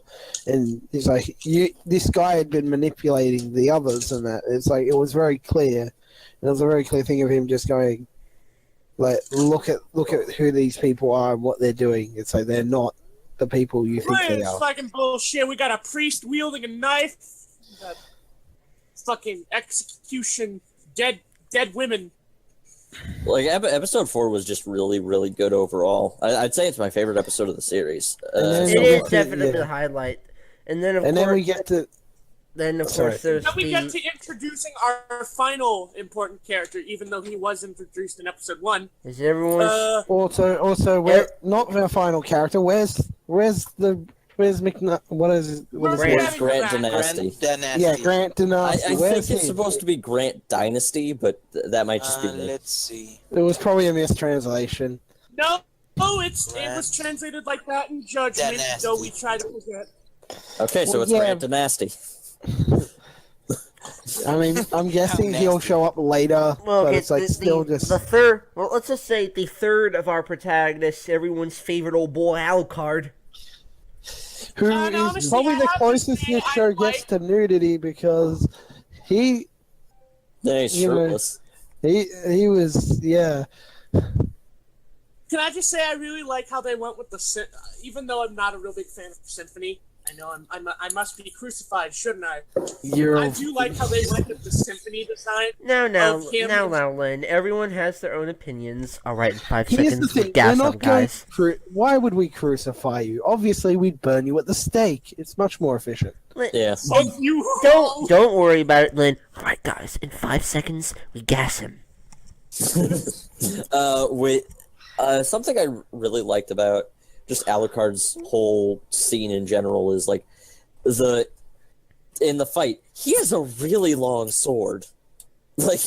[SPEAKER 4] and he's like, this guy had been manipulating the others, and that it's like it was very clear. It was a very clear thing of him just going, like, look at who these people are and what they're doing. It's like they're not the people you think they are.
[SPEAKER 3] Fucking bullshit. We got a priest wielding a knife. We got fucking execution, dead women.
[SPEAKER 2] Like episode 4 was just really, really good overall. I'd say it's my favorite episode of the series.
[SPEAKER 1] It is definitely the highlight. And then
[SPEAKER 4] then we get to.
[SPEAKER 1] Then of course there's
[SPEAKER 3] Now we get to introducing our final important character, even though he was introduced in episode 1.
[SPEAKER 1] Is everyone
[SPEAKER 4] Also, not the final character. Where's McNutt? What is
[SPEAKER 2] Grant Dynasty?
[SPEAKER 4] Yeah, Grant Dynasty.
[SPEAKER 2] I think it's supposed to be Grant Dynasty, but that might just be me.
[SPEAKER 5] Let's see.
[SPEAKER 4] It was probably a mistranslation.
[SPEAKER 3] No, it was translated like that in Judgment,
[SPEAKER 5] Dynasty.
[SPEAKER 3] though we try to forget.
[SPEAKER 2] Okay, so it's Grant Dynasty.
[SPEAKER 4] I mean, I'm guessing he'll show up later, but it's like
[SPEAKER 1] the third. Well, let's just say the third of our protagonists, everyone's favorite old boy Alucard,
[SPEAKER 4] who is probably the closest this show gets to nudity because he's shirtless. He was
[SPEAKER 3] Can I just say I really like how they went with even though I'm not a real big fan of Symphony, I know I must be crucified, shouldn't I?
[SPEAKER 4] You're
[SPEAKER 3] I do like how they went with the symphony design.
[SPEAKER 1] Now,
[SPEAKER 3] him
[SPEAKER 1] Lynn. Everyone has their own opinions. All right, in 5
[SPEAKER 4] Here's the
[SPEAKER 1] seconds, we
[SPEAKER 4] thing,
[SPEAKER 1] gas
[SPEAKER 4] we're
[SPEAKER 1] them,
[SPEAKER 4] not going
[SPEAKER 1] guys.
[SPEAKER 4] why would we crucify you? Obviously, we'd burn you at the stake. It's much more efficient.
[SPEAKER 2] Yeah.
[SPEAKER 3] Oh, you
[SPEAKER 1] Don't worry about it, Lynn. All right, guys. In 5 seconds, we gas him.
[SPEAKER 2] Something I really liked about just Alucard's whole scene in general is like in the fight, he has a really long sword. Like,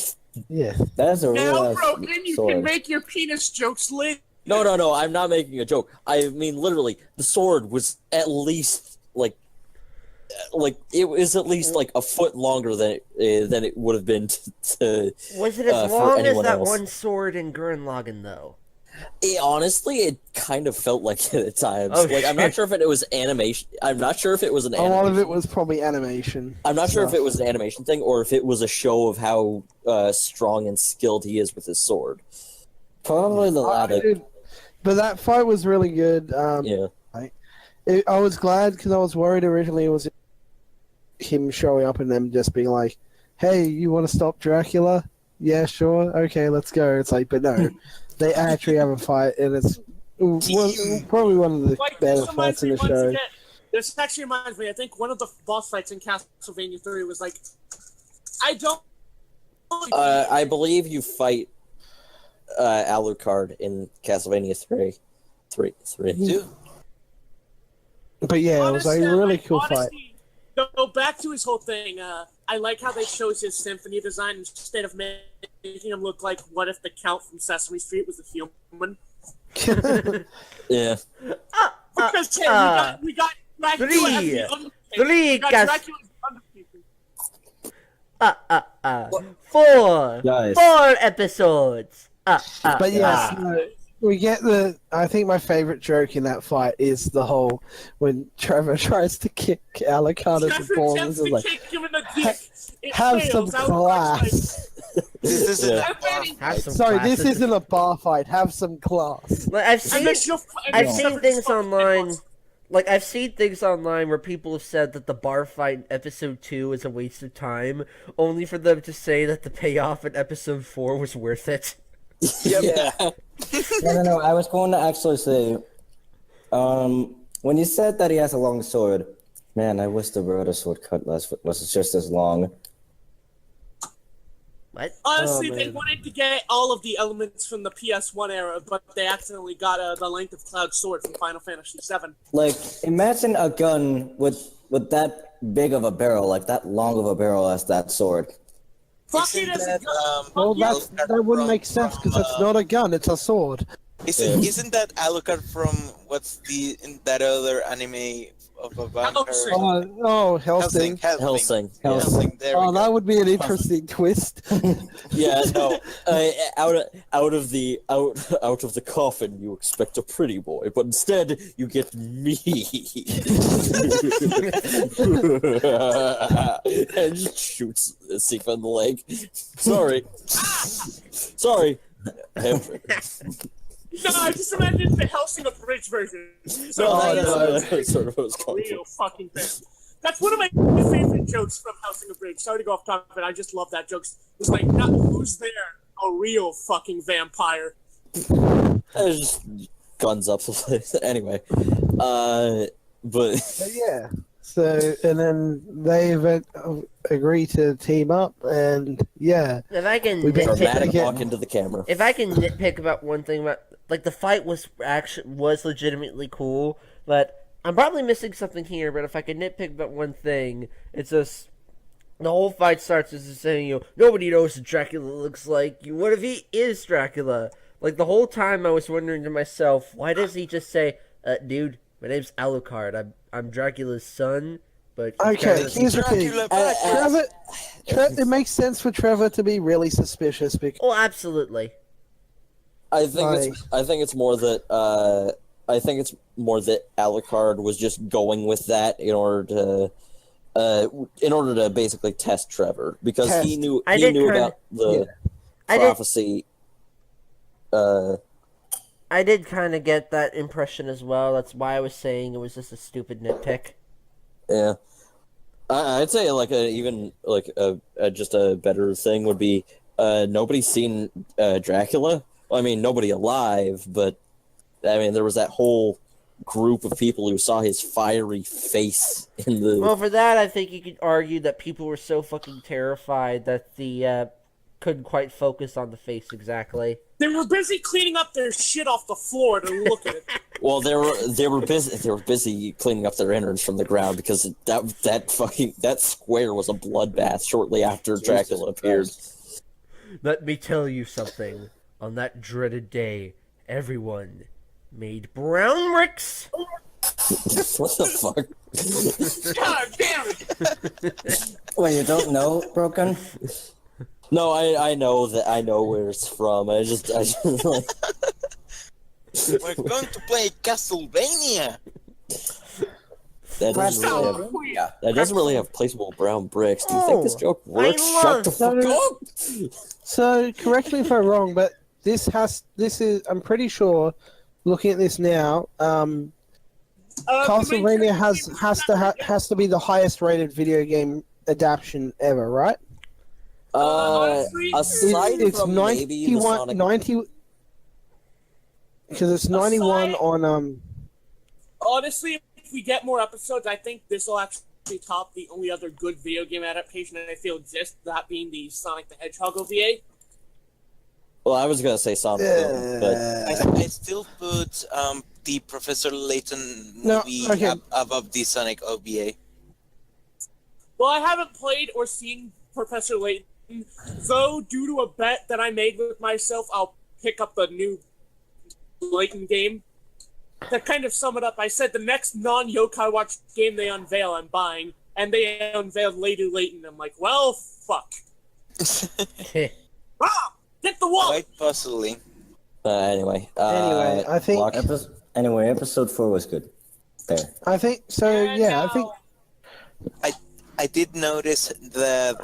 [SPEAKER 6] yeah, that's a
[SPEAKER 3] now,
[SPEAKER 6] real
[SPEAKER 3] bro, then you
[SPEAKER 6] sword.
[SPEAKER 3] can make your penis jokes lit.
[SPEAKER 2] no, I'm not making a joke. I mean, literally, the sword was at least like it was at least like a foot longer than it would have been to
[SPEAKER 1] Was it as
[SPEAKER 2] for
[SPEAKER 1] long as
[SPEAKER 2] anyone
[SPEAKER 1] that
[SPEAKER 2] else.
[SPEAKER 1] one sword in Gurren Lagann, though?
[SPEAKER 2] Honestly, it kind of felt like it at times.
[SPEAKER 1] Oh,
[SPEAKER 2] like, I'm not sure if it was animation. I'm not sure if it was an
[SPEAKER 4] A
[SPEAKER 2] animation.
[SPEAKER 4] lot of it was probably animation.
[SPEAKER 2] I'm not sure if
[SPEAKER 4] stuff.
[SPEAKER 2] it was an animation thing or if it was a show of how strong and skilled he is with his sword.
[SPEAKER 6] Probably the latter.
[SPEAKER 4] But that fight was really good.
[SPEAKER 2] Yeah.
[SPEAKER 4] I was glad because I was worried originally it was him showing up and them just being like, "Hey, you want to stop Dracula? Yeah, sure. Okay, let's go." It's like, but no, they actually have a fight, and it's probably one of the
[SPEAKER 3] Like,
[SPEAKER 4] better
[SPEAKER 3] this reminds
[SPEAKER 4] fights in
[SPEAKER 3] me
[SPEAKER 4] the
[SPEAKER 3] once
[SPEAKER 4] show.
[SPEAKER 3] again. This actually reminds me. I think one of the boss fights in Castlevania 3 was like, I don't.
[SPEAKER 2] I believe you fight Alucard in Castlevania 3.
[SPEAKER 5] 2.
[SPEAKER 4] But yeah, it was like a really cool fight.
[SPEAKER 3] Go back to his whole thing. I like how they chose his symphony design instead of making him look like what if the Count from Sesame Street was a human.
[SPEAKER 2] Yeah.
[SPEAKER 3] Because hey, we got Dracula as the Undertaker.
[SPEAKER 1] Three,
[SPEAKER 3] We got
[SPEAKER 1] guys.
[SPEAKER 3] Dracula as the Undertaker.
[SPEAKER 1] 4
[SPEAKER 6] Guys.
[SPEAKER 1] 4 episodes.
[SPEAKER 4] But yes, we get the. I think my favorite joke in that fight is the whole when Trevor tries to kick Alucard as the ball.
[SPEAKER 3] Attempts
[SPEAKER 4] It's
[SPEAKER 3] to
[SPEAKER 4] like,
[SPEAKER 3] kick him in the dick. It
[SPEAKER 4] have some
[SPEAKER 3] fails. Alucard's
[SPEAKER 4] class.
[SPEAKER 5] This isn't
[SPEAKER 2] Yeah.
[SPEAKER 5] a bar
[SPEAKER 1] Have some
[SPEAKER 4] Sorry,
[SPEAKER 1] class.
[SPEAKER 4] this isn't a bar fight. Have some class.
[SPEAKER 1] Like, I've
[SPEAKER 3] like,
[SPEAKER 1] seen
[SPEAKER 3] and
[SPEAKER 1] I've
[SPEAKER 3] then
[SPEAKER 1] seen
[SPEAKER 3] Trevor's
[SPEAKER 1] things
[SPEAKER 3] fucking
[SPEAKER 1] online.
[SPEAKER 3] headbutts.
[SPEAKER 1] Like, I've seen things online where people have said that the bar fight in episode 2 is a waste of time, only for them to say that the payoff in episode 4 was worth it.
[SPEAKER 2] Yeah.
[SPEAKER 6] No. I was going to actually say, when you said that he has a long sword, man, I wish the Broda sword cut was just as long.
[SPEAKER 1] What?
[SPEAKER 3] Honestly,
[SPEAKER 4] Oh,
[SPEAKER 3] they
[SPEAKER 4] man.
[SPEAKER 3] wanted to get all of the elements from the PS1 era, but they accidentally got the length of Cloud's sword from Final Fantasy VII.
[SPEAKER 6] Like, imagine a gun with that big of a barrel, like that long of a barrel as that sword.
[SPEAKER 3] Fuck it
[SPEAKER 5] Isn't
[SPEAKER 3] as a
[SPEAKER 5] that,
[SPEAKER 3] gun.
[SPEAKER 4] Well,
[SPEAKER 5] Alucard
[SPEAKER 4] that wouldn't
[SPEAKER 5] from-
[SPEAKER 4] make sense because
[SPEAKER 5] from,
[SPEAKER 4] it's not a gun; it's a sword.
[SPEAKER 5] Isn't that Alucard from what's in that other anime of a vampire?
[SPEAKER 3] Hellsing.
[SPEAKER 4] Oh, Hellsing.
[SPEAKER 2] Hellsing.
[SPEAKER 5] Hellsing. There we
[SPEAKER 4] Oh,
[SPEAKER 5] go.
[SPEAKER 4] that would be an interesting twist.
[SPEAKER 2] Yeah, no. Out of the coffin, you expect a pretty boy, but instead you get me. And just shoots Sifa in the leg. Sorry.
[SPEAKER 3] No, I just imagined the Hellsing abridged version. So
[SPEAKER 2] That's sort of what it's called.
[SPEAKER 3] real fucking thing. That's one of my favorite jokes from Hellsing abridged. Sorry to go off topic, but I just love that joke. It's like, not who's there? A real fucking vampire.
[SPEAKER 2] Just guns up the place. Anyway, but
[SPEAKER 4] But yeah. So, and then they agree to team up, and yeah.
[SPEAKER 1] If I can
[SPEAKER 4] We better
[SPEAKER 1] nitpick,
[SPEAKER 2] dramatic
[SPEAKER 4] again.
[SPEAKER 2] walk into the camera.
[SPEAKER 1] if I can nitpick about one thing about, like, the fight was legitimately cool, but I'm probably missing something here. But if I can nitpick about one thing, it's just the whole fight starts as just saying, nobody knows what Dracula looks like. What if he is Dracula? Like, the whole time I was wondering to myself, why does he just say, dude, my name's Alucard. I'm Dracula's son, but he's
[SPEAKER 4] Okay,
[SPEAKER 1] kinda-
[SPEAKER 4] here's the thing.
[SPEAKER 5] Dracula
[SPEAKER 4] Trevor, it makes sense for Trevor to be really suspicious because
[SPEAKER 1] Oh, absolutely.
[SPEAKER 2] I think it's more that Alucard was just going with that in order to basically test Trevor because he knew about the prophecy.
[SPEAKER 1] I did kind of get that impression as well. That's why I was saying it was just a stupid nitpick.
[SPEAKER 2] Yeah. I'd say like just a better thing would be nobody's seen Dracula. Well, I mean, nobody alive, but I mean, there was that whole group of people who saw his fiery face in the.
[SPEAKER 1] Well, for that, I think you could argue that people were so fucking terrified that the couldn't quite focus on the face exactly.
[SPEAKER 3] They were busy cleaning up their shit off the floor to look at it.
[SPEAKER 2] Well, they were busy cleaning up their innards from the ground because that square was a bloodbath shortly after Dracula appeared.
[SPEAKER 1] Let me tell you something. On that dreaded day, everyone made brown bricks.
[SPEAKER 2] What the fuck?
[SPEAKER 3] God damn it!
[SPEAKER 6] Wait, you don't know, Broken?
[SPEAKER 2] No, I know that. I know where it's from. I just like.
[SPEAKER 5] We're going to play Castlevania.
[SPEAKER 2] That doesn't really have placeable brown bricks. Do you think this joke works? Shut the fuck up!
[SPEAKER 4] So, correct me if I'm wrong, but this is, I'm pretty sure, looking at this now, Castlevania has to be the highest rated video game adaptation ever, right?
[SPEAKER 2] Aside
[SPEAKER 4] It's
[SPEAKER 2] from maybe the
[SPEAKER 4] 91,
[SPEAKER 2] Sonic...
[SPEAKER 4] 90, because it's 91 on,
[SPEAKER 3] Honestly, if we get more episodes, I think this will actually top the only other good video game adaptation that I feel exists, that being the Sonic the Hedgehog OVA.
[SPEAKER 2] Well, I was gonna say Sonic, but
[SPEAKER 5] I still put the Professor Layton movie above the Sonic OVA.
[SPEAKER 3] Well, I haven't played or seen Professor Layton, though due to a bet that I made with myself, I'll pick up the new Layton game. To kind of sum it up, I said the next non-Yokai Watch game they unveil, I'm buying, and they unveiled Lady Layton. I'm like, well, fuck. Get the wall!
[SPEAKER 5] Quite possibly.
[SPEAKER 2] anyway,
[SPEAKER 4] I think.
[SPEAKER 6] Episode 4 was good. There.
[SPEAKER 4] I think so. I think.
[SPEAKER 5] I did notice that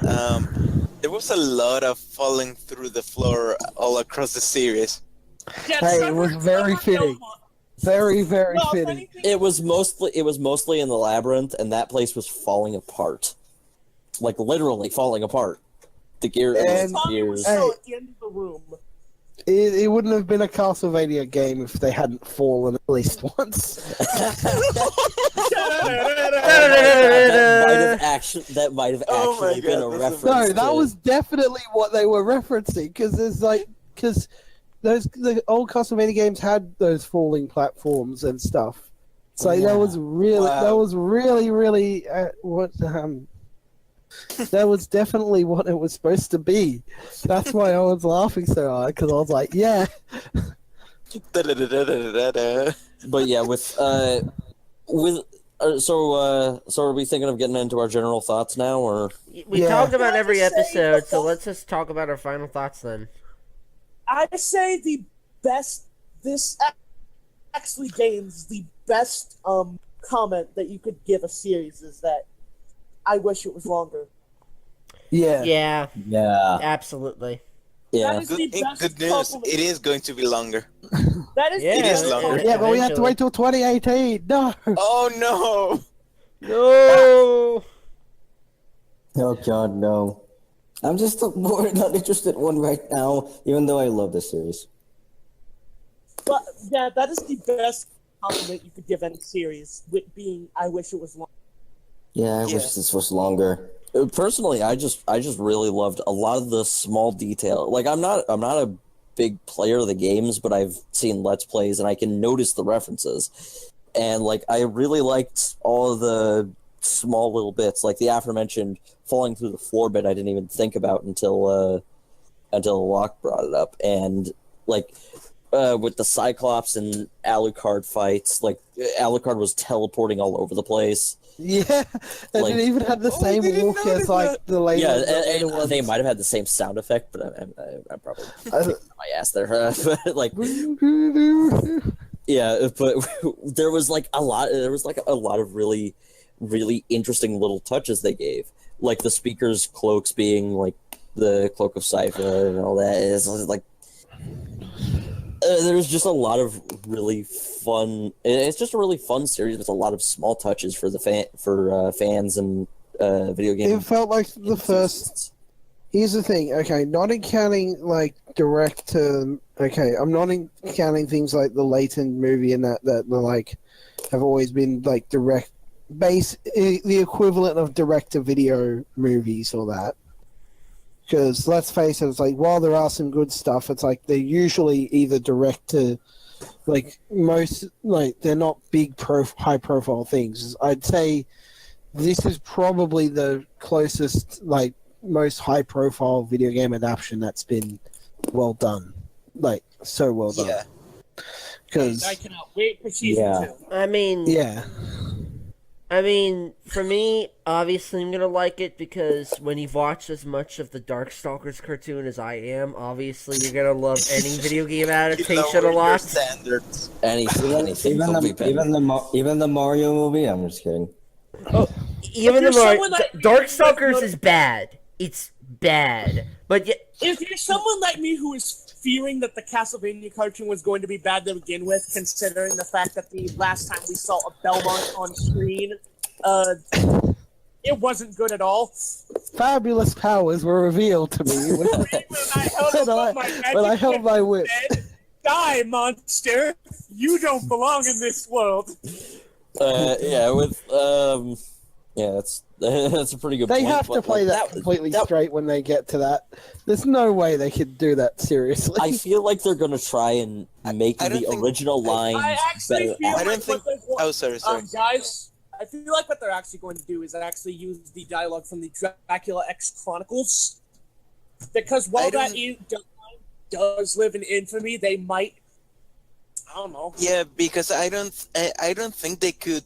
[SPEAKER 5] there was a lot of falling through the floor all across the series.
[SPEAKER 3] Yeah,
[SPEAKER 4] Hey, it was very fitting. Very, very fitting.
[SPEAKER 2] it was mostly in the labyrinth, and that place was falling apart, like literally falling apart. The gears.
[SPEAKER 3] At the end of the room.
[SPEAKER 4] It wouldn't have been a Castlevania game if they hadn't fallen at least once.
[SPEAKER 2] that might have actually been a reference.
[SPEAKER 4] No, that was definitely what they were referencing, because the old Castlevania games had those falling platforms and stuff. So that was really that was definitely what it was supposed to be. That's why I was laughing so hard, because I was like, yeah.
[SPEAKER 2] But yeah, so are we thinking of getting into our general thoughts now, or
[SPEAKER 1] we talked about every episode, so let's just talk about our final thoughts then.
[SPEAKER 3] I say the best. This actually gains the best comment that you could give a series is that I wish it was longer.
[SPEAKER 1] Yeah. Absolutely.
[SPEAKER 2] yeah?
[SPEAKER 5] Good news. It is going to be longer.
[SPEAKER 3] That is.
[SPEAKER 5] It is longer.
[SPEAKER 4] Yeah, but we have to wait till 2018. No.
[SPEAKER 5] Oh no!
[SPEAKER 1] No.
[SPEAKER 6] Oh god, no. I'm just more not interested in one right now, even though I love this series.
[SPEAKER 3] But yeah, that is the best compliment you could give any series. With being, I wish it was longer.
[SPEAKER 6] Yeah, I wish this was longer.
[SPEAKER 2] Personally, I just really loved a lot of the small detail. Like, I'm not a big player of the games, but I've seen Let's Plays and I can notice the references. And like, I really liked all of the small little bits, like the aforementioned falling through the floor bit. I didn't even think about until Locke brought it up, and like with the Cyclops and Alucard fights, like Alucard was teleporting all over the place.
[SPEAKER 4] Yeah, and
[SPEAKER 2] Like-
[SPEAKER 4] it even had the same walk as like the later.
[SPEAKER 2] Yeah,
[SPEAKER 4] later
[SPEAKER 2] and
[SPEAKER 4] ones.
[SPEAKER 2] they might have had the same sound effect, but I'm probably kicking my ass there. But like, yeah, but there was a lot of really, really interesting little touches they gave, like the speaker's cloaks being like the cloak of Sypha and all that. Is like there's just a lot of really fun. It's just a really fun series with a lot of small touches for the fans and video game.
[SPEAKER 4] It felt like the first. Here's the thing. Okay, not counting like direct to. Okay, I'm not counting things like the Leighton movie and that like have always been like direct the equivalent of direct to video movies or that. Because let's face it, it's like while there are some good stuff, it's like they're usually either direct to, like most, like they're not big high profile things. I'd say this is probably the closest, like most high profile video game adaptation that's been well done, like so well done.
[SPEAKER 5] Yeah.
[SPEAKER 4] Because
[SPEAKER 3] I cannot wait for season 2.
[SPEAKER 1] I mean, for me, obviously I'm gonna like it because when you've watched as much of the Darkstalkers cartoon as I am, obviously you're gonna love any video game adaptation a lot.
[SPEAKER 5] Standards.
[SPEAKER 2] Anything
[SPEAKER 6] Even the Mario movie. I'm just kidding.
[SPEAKER 1] Oh, even the
[SPEAKER 3] you're
[SPEAKER 1] Mario
[SPEAKER 3] someone like-
[SPEAKER 1] Darkstalkers is bad. It's bad, but yet.
[SPEAKER 3] If you're someone like me who is fearing that the Castlevania cartoon was going to be bad to begin with, considering the fact that the last time we saw a Belmont on screen, it wasn't good at all.
[SPEAKER 4] fabulous powers were revealed to me when I held my whip.
[SPEAKER 3] Die, monster! You don't belong in this world.
[SPEAKER 2] That's a pretty good
[SPEAKER 4] They
[SPEAKER 2] point.
[SPEAKER 4] have to play that completely straight when they get to that. There's no way they could do that seriously.
[SPEAKER 2] I feel like they're gonna try and make the original lines better.
[SPEAKER 5] Sorry.
[SPEAKER 3] Guys, I feel like what they're actually going to do is actually use the dialogue from the Dracula X Chronicles. Because while that does live in infamy, they might. I don't know.
[SPEAKER 5] Yeah, because I don't think they could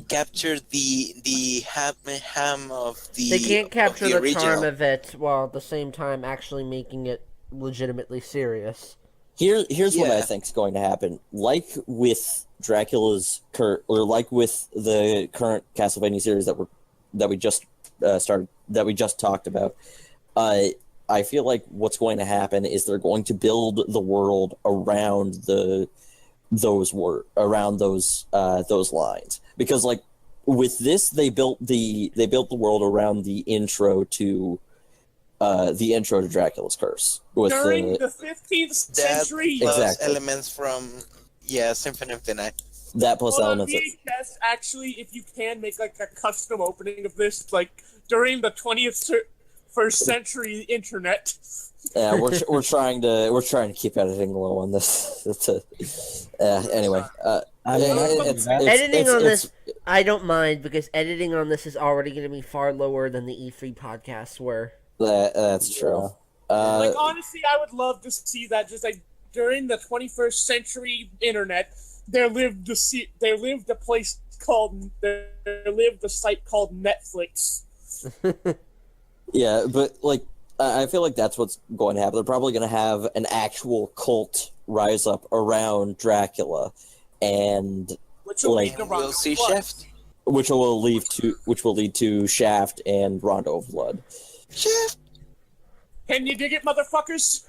[SPEAKER 5] capture the ham of the.
[SPEAKER 1] They can't capture the
[SPEAKER 5] original.
[SPEAKER 1] charm of it while at the same time actually making it legitimately serious.
[SPEAKER 2] Here's what I think's going to happen. Like with Dracula's like with the current Castlevania series that we just talked about. I feel like what's going to happen is they're going to build the world around those lines, because like with this they built the world around the intro to Dracula's Curse
[SPEAKER 3] during the 15th century.
[SPEAKER 2] Exactly.
[SPEAKER 5] Elements from Symphony of the Night.
[SPEAKER 2] That plus elements.
[SPEAKER 3] VHS, actually, if you can make like a custom opening of this, like during the 21st century internet.
[SPEAKER 2] Yeah, we're trying to keep editing low on this. Anyway,
[SPEAKER 1] editing on this, I don't mind because editing on this is already going to be far lower than the E3 podcasts were.
[SPEAKER 2] That's true.
[SPEAKER 3] Like honestly, I would love to see that. Just like during the 21st century internet, there lived a site called Netflix.
[SPEAKER 2] Yeah, but like I feel like that's what's going to happen. They're probably going to have an actual cult rise up around Dracula, and
[SPEAKER 5] we'll see Shaft,
[SPEAKER 2] which will lead to Shaft and Rondo of Blood.
[SPEAKER 5] Shaft.
[SPEAKER 3] Can you dig it, motherfuckers?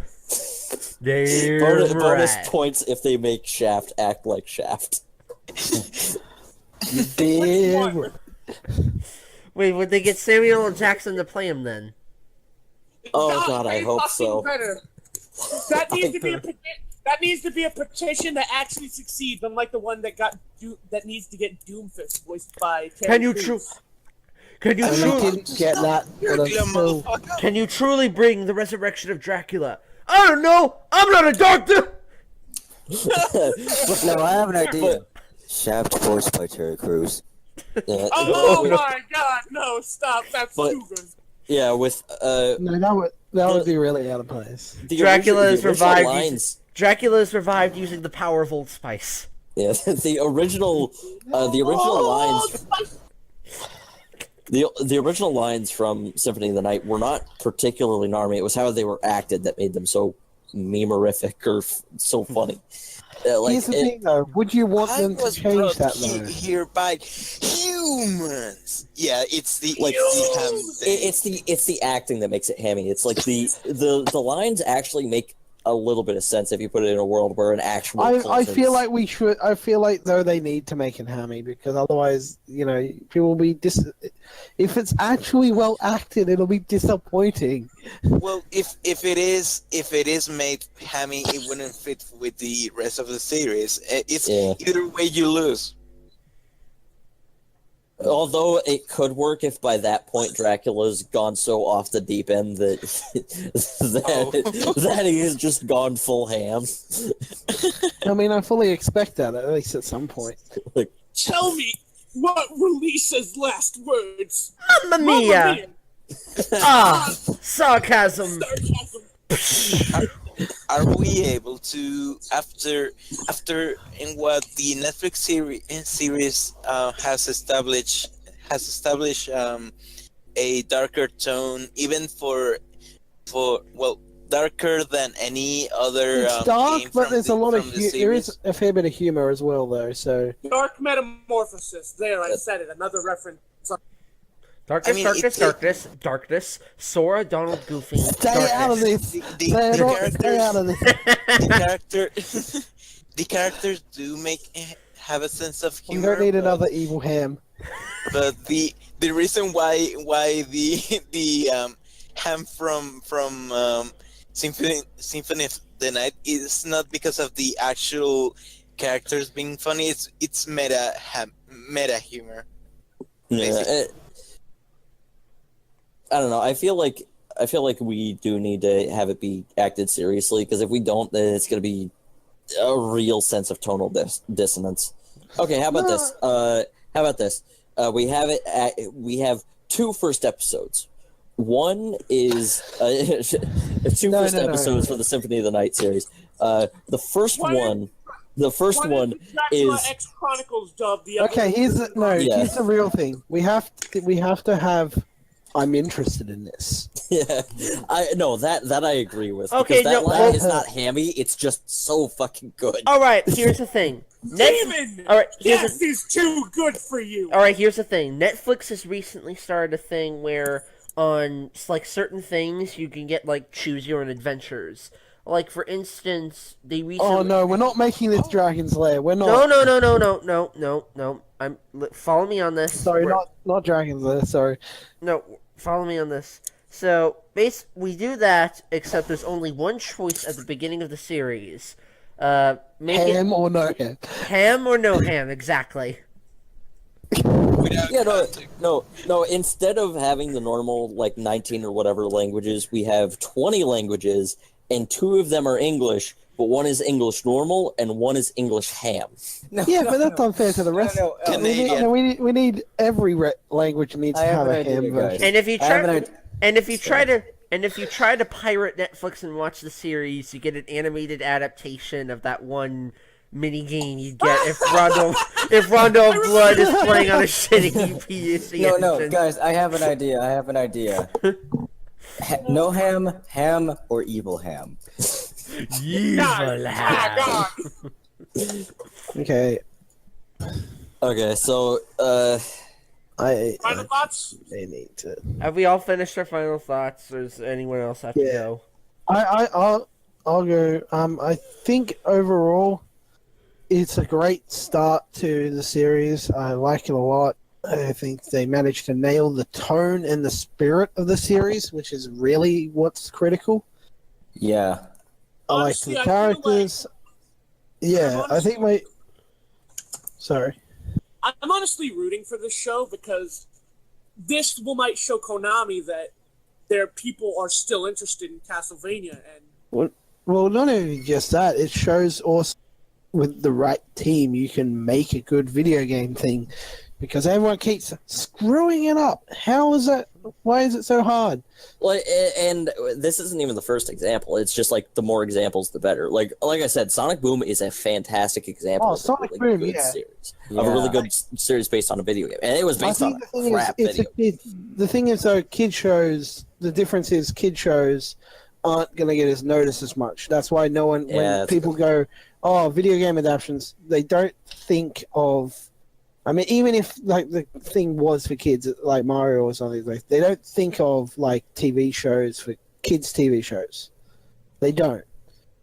[SPEAKER 2] Bonus points if they make Shaft act like Shaft.
[SPEAKER 1] Wait, would they get Samuel L. Jackson to play him then?
[SPEAKER 2] Oh God, I hope so.
[SPEAKER 3] Better. That needs to be a petition that actually succeeds, unlike the one that needs to get Doomfist voiced by.
[SPEAKER 1] Can you truly bring the resurrection of Dracula? I don't know. I'm not a doctor.
[SPEAKER 6] No, I have an idea. Shaft voiced by Terry Crews.
[SPEAKER 3] Oh my God! No, stop. That's too good.
[SPEAKER 2] Yeah, with
[SPEAKER 4] no, that would be really out of place.
[SPEAKER 1] Dracula is revived using the power of Old Spice.
[SPEAKER 2] Yeah, the original lines. The original lines from Symphony of the Night were not particularly narmy. It was how they were acted that made them so memorific or so funny.
[SPEAKER 4] Here's the thing, though. Would you want them to change that, though?
[SPEAKER 5] Here by humans. Yeah, it's the
[SPEAKER 2] it's the acting that makes it hammy. It's like the lines actually make a little bit of sense if you put it in a world where an actual.
[SPEAKER 4] I feel like we should. I feel like though they need to make it hammy because otherwise, people will be if it's actually well acted, it'll be disappointing.
[SPEAKER 5] Well, if it is made hammy, it wouldn't fit with the rest of the series. Either way you lose.
[SPEAKER 2] Although it could work if by that point Dracula's gone so off the deep end that that he's just gone full ham.
[SPEAKER 4] I mean, I fully expect that at least at some point.
[SPEAKER 3] Tell me what Release's last words.
[SPEAKER 1] Mamma mia! Sarcasm.
[SPEAKER 5] Are we able to, after in what the Netflix series has established a darker tone, even for darker than any other.
[SPEAKER 4] It's dark,
[SPEAKER 5] game
[SPEAKER 4] but there's a lot of there is
[SPEAKER 5] series.
[SPEAKER 4] a fair bit of humor as well, though. So
[SPEAKER 3] Dark Metamorphosis. There, I said it. Another reference.
[SPEAKER 1] Darkness, Sora, Donald, Goofy.
[SPEAKER 4] stay out of this. Stay out of this.
[SPEAKER 5] The characters do have a sense of
[SPEAKER 4] We
[SPEAKER 5] humor.
[SPEAKER 4] don't need another evil ham.
[SPEAKER 5] But the reason why the ham from Symphony of the Night is not because of the actual characters being funny. It's meta humor.
[SPEAKER 2] Yeah, I don't know. I feel like we do need to have it be acted seriously because if we don't, then it's going to be a real sense of tonal dissonance. Okay, how about this? We have 2 first episodes. One is two first episodes for the Symphony of the Night series. The first one is
[SPEAKER 3] X Chronicles dub. The other
[SPEAKER 4] Okay, here's the real thing. We have to have. I'm interested in this.
[SPEAKER 2] Yeah, that I agree with.
[SPEAKER 1] Okay,
[SPEAKER 2] because that line is not hammy. It's just so fucking good.
[SPEAKER 1] All right, here's the thing.
[SPEAKER 3] Demon!
[SPEAKER 1] All right,
[SPEAKER 3] Yes, he's too good for you.
[SPEAKER 1] All right, here's the thing. Netflix has recently started a thing where on certain things you can get choose your own adventures. Like for instance, they recently.
[SPEAKER 4] Oh no, we're not making this Dragon's Lair. We're not.
[SPEAKER 1] No. Follow me on this.
[SPEAKER 4] Sorry, not Dragon's Lair. Sorry.
[SPEAKER 1] No, follow me on this. So, we do that, except there's only one choice at the beginning of the series.
[SPEAKER 4] Ham or no ham?
[SPEAKER 1] Ham or no ham, exactly.
[SPEAKER 2] No. Instead of having the normal 19 or whatever languages, we have 20 languages, and 2 of them are English. But one is English normal and one is English ham.
[SPEAKER 4] But that's unfair to the rest. We need every language needs to have a ham version.
[SPEAKER 1] And if you try to pirate Netflix and watch the series, you get an animated adaptation of that one mini game you get if Rondo of Blood is playing on a shitty PC engine.
[SPEAKER 6] No, guys, I have an idea. No ham, or evil ham.
[SPEAKER 1] Evil ham.
[SPEAKER 4] Okay.
[SPEAKER 2] Okay, so
[SPEAKER 3] Final thoughts?
[SPEAKER 4] They need to.
[SPEAKER 1] Have we all finished our final thoughts, or does anyone else have to go?
[SPEAKER 4] I'll go. I think overall, it's a great start to the series. I like it a lot. I think they managed to nail the tone and the spirit of the series, which is really what's critical.
[SPEAKER 6] Yeah.
[SPEAKER 4] I like
[SPEAKER 3] Honestly,
[SPEAKER 4] the
[SPEAKER 3] I feel
[SPEAKER 4] characters. I think my. Sorry.
[SPEAKER 3] I'm honestly rooting for this show because this might show Konami that their people are still interested in Castlevania. And
[SPEAKER 4] Well, not only just that, it shows also with the right team you can make a good video game thing because everyone keeps screwing it up. How is that? Why is it so hard?
[SPEAKER 2] And this isn't even the first example. It's just the more examples, the better. Like I said, Sonic Boom is a fantastic example of
[SPEAKER 4] Sonic
[SPEAKER 2] a really
[SPEAKER 4] Boom,
[SPEAKER 2] good series. Of a really good series based on a video game. And it was based on a crap video.
[SPEAKER 4] The thing is, though, kid shows, the difference is kid shows aren't going to get as noticed as much. That's why no one, when people go, video game adaptations, they don't think of, I mean, even if the thing was for kids, like Mario or something, they don't think of TV shows for kids' TV shows. They don't.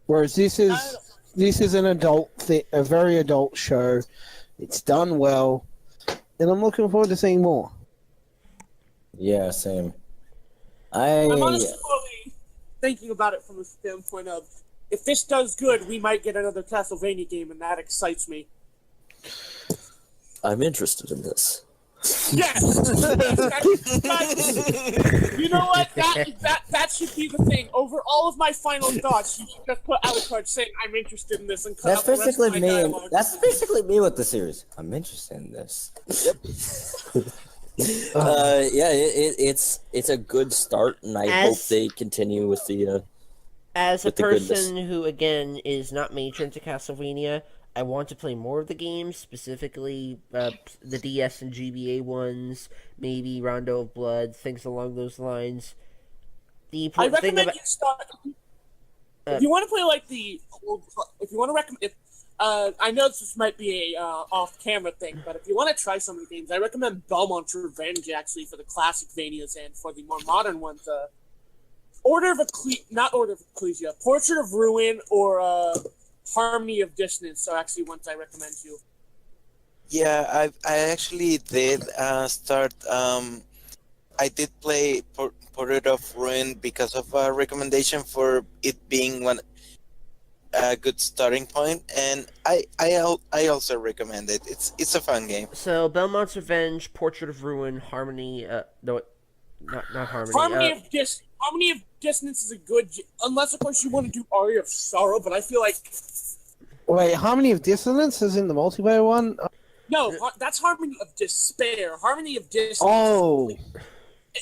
[SPEAKER 4] Whereas this is an a very adult show. It's done well, and I'm looking forward to seeing more.
[SPEAKER 6] Yeah, same.
[SPEAKER 3] I'm honestly thinking about it from the standpoint of, if this does good, we might get another Castlevania game, and that excites me.
[SPEAKER 2] I'm interested in this.
[SPEAKER 3] Yes! You know what? That should be the thing. Over all of my final thoughts, you should just put Alucard saying, I'm interested in this, and cut
[SPEAKER 6] That's
[SPEAKER 3] out the rest
[SPEAKER 6] basically
[SPEAKER 3] of my
[SPEAKER 6] me.
[SPEAKER 3] dialogue.
[SPEAKER 6] That's basically me with the series. I'm interested in this.
[SPEAKER 2] Yeah, it's a good start, and I hope they continue with the.
[SPEAKER 1] As a
[SPEAKER 2] with the goodness.
[SPEAKER 1] person who, again, is not major into Castlevania, I want to play more of the games, specifically the DS and GBA ones, maybe Rondo of Blood, things along those lines. The
[SPEAKER 3] I
[SPEAKER 1] important thing
[SPEAKER 3] recommend
[SPEAKER 1] about
[SPEAKER 3] you start. If you want to play like if you want to recommend, I know this might be a off-camera thing, but if you want to try some of the games, I recommend Belmont's Revenge actually for the classic Vanias, and for the more modern ones, Ecclesia, Portrait of Ruin, or Harmony of Dissonance are actually ones I recommend you.
[SPEAKER 5] Yeah, I actually did start. I did play Portrait of Ruin because of a recommendation for it being a good starting point, and I also recommend it. It's a fun game.
[SPEAKER 1] So, Belmont's Revenge, Portrait of Ruin, Harmony, no, not Harmony.
[SPEAKER 3] Harmony of Dissonance is a good, unless of course you want to do Aria of Sorrow, but I feel like...
[SPEAKER 4] Wait, Harmony of Dissonance is in the multiplayer one?
[SPEAKER 3] No, that's Harmony of Despair. Harmony of Dissonance.
[SPEAKER 4] Oh.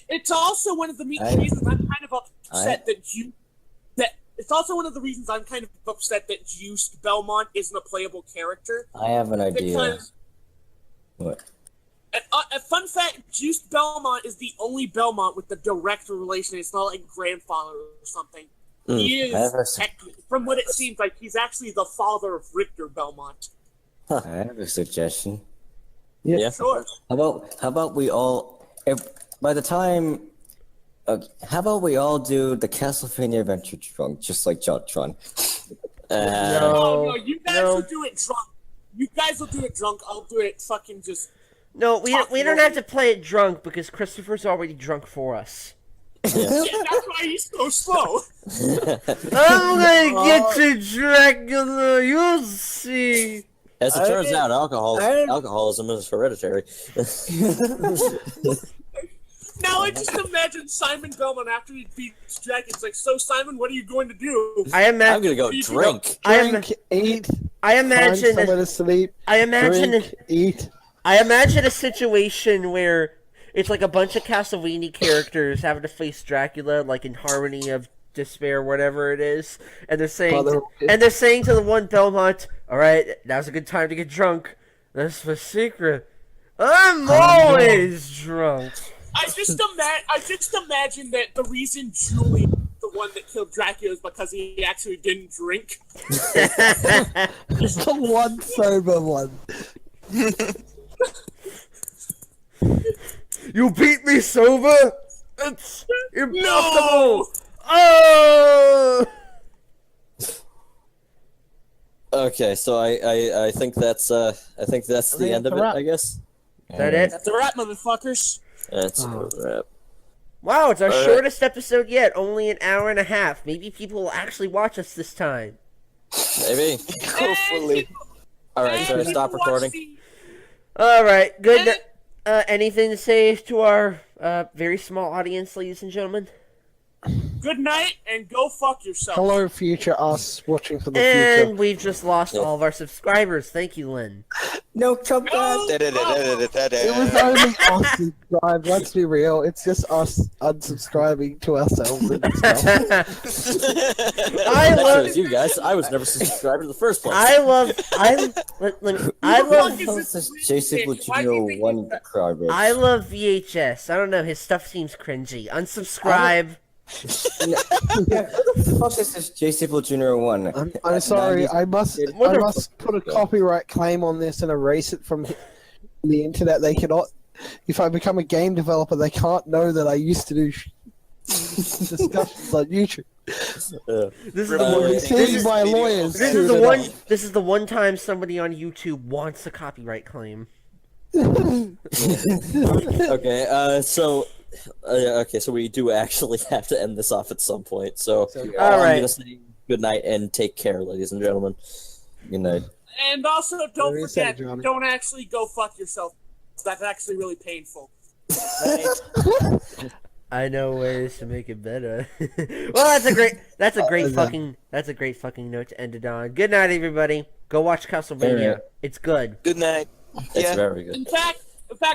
[SPEAKER 3] It's also one of the reasons I'm kind of upset it's also one of the reasons I'm kind of upset that Juiced Belmont isn't a playable character.
[SPEAKER 6] I have an idea.
[SPEAKER 3] Because...
[SPEAKER 6] What?
[SPEAKER 3] A fun fact, Juiced Belmont is the only Belmont with the direct relation. It's not like grandfather or something. He is, from what it seems like, he's actually the father of Richter Belmont.
[SPEAKER 6] I have a suggestion.
[SPEAKER 2] Yeah.
[SPEAKER 3] Sure.
[SPEAKER 6] How about we all, by the time, how about we all do the Castlevania Adventure drunk, just like Jotron?
[SPEAKER 3] No, you guys will do it drunk. You guys will do it drunk. I'll do it fucking just...
[SPEAKER 1] No, we don't have to play it drunk, because Christopher's already drunk for us.
[SPEAKER 3] Yeah, that's why he's so slow.
[SPEAKER 1] I'm gonna get to Dracula, you'll see.
[SPEAKER 2] As it turns out, alcoholism is hereditary.
[SPEAKER 3] Now I just imagine Simon Belmont after he beats Dracula. It's like, so Simon, what are you going to do?
[SPEAKER 2] I'm gonna go drink.
[SPEAKER 4] Eat.
[SPEAKER 1] I imagine
[SPEAKER 4] find somewhere to sleep. Eat.
[SPEAKER 1] I imagine a situation where it's like a bunch of Castlevania characters having to face Dracula, like in Harmony of Despair, whatever it is, and they're saying to the one Belmont, "All right, now's a good time to get drunk. That's the secret. I'm always drunk."
[SPEAKER 3] I just imagine that the reason Julie, the one that killed Dracula, is because he actually didn't drink.
[SPEAKER 4] Just the one sober one.
[SPEAKER 1] You beat me sober? It's impossible.
[SPEAKER 3] No!
[SPEAKER 1] Oh!
[SPEAKER 2] Okay, so I think that's the end of it, I guess.
[SPEAKER 1] Is that it?
[SPEAKER 3] That's a wrap, motherfuckers.
[SPEAKER 2] That's a wrap.
[SPEAKER 1] Wow, it's our shortest episode yet. Only an hour and a half. Maybe people will actually watch us this time.
[SPEAKER 2] Maybe.
[SPEAKER 5] Hopefully.
[SPEAKER 2] Alright, should I stop recording?
[SPEAKER 1] Alright, good. Anything to say to our very small audience, ladies and gentlemen?
[SPEAKER 3] Good night, and go fuck yourself.
[SPEAKER 4] Hello, future us watching for the future.
[SPEAKER 1] And we've just lost all of our subscribers. Thank you, Lynn.
[SPEAKER 6] No, come back.
[SPEAKER 4] It was only us subscribed. Let's be real. It's just us unsubscribing to ourselves and stuff.
[SPEAKER 1] I love
[SPEAKER 2] you guys. I was never subscribed in the first place.
[SPEAKER 1] I love I love VHS. I don't know. His stuff seems cringy. Unsubscribe.
[SPEAKER 6] Yeah, who the fuck is this J. Junior 1?
[SPEAKER 4] I'm sorry. I must put a copyright claim on this and erase it from the internet. They cannot. If I become a game developer, they can't know that I used to do discussions on YouTube.
[SPEAKER 1] This is the
[SPEAKER 5] Remember
[SPEAKER 1] one.
[SPEAKER 5] the
[SPEAKER 4] Seen
[SPEAKER 5] thing-
[SPEAKER 4] by
[SPEAKER 5] video.
[SPEAKER 4] lawyers.
[SPEAKER 1] This is the one. This is the one time somebody on YouTube wants a copyright claim.
[SPEAKER 2] Okay, so we do actually have to end this off at some point. So,
[SPEAKER 1] All
[SPEAKER 2] I'm
[SPEAKER 1] right.
[SPEAKER 2] gonna say good night and take care, ladies and gentlemen.
[SPEAKER 6] Good night.
[SPEAKER 3] And also, don't
[SPEAKER 4] What do you say,
[SPEAKER 3] forget,
[SPEAKER 4] Johnny?
[SPEAKER 3] don't actually go fuck yourself. That's actually really painful.
[SPEAKER 1] I know ways to make it better. Well, that's a great fucking note to end it on. Good night, everybody. Go watch Castlevania.
[SPEAKER 6] Alright.
[SPEAKER 1] It's good.
[SPEAKER 5] Good night.
[SPEAKER 2] It's
[SPEAKER 5] Yeah.
[SPEAKER 2] very good.
[SPEAKER 3] In fact,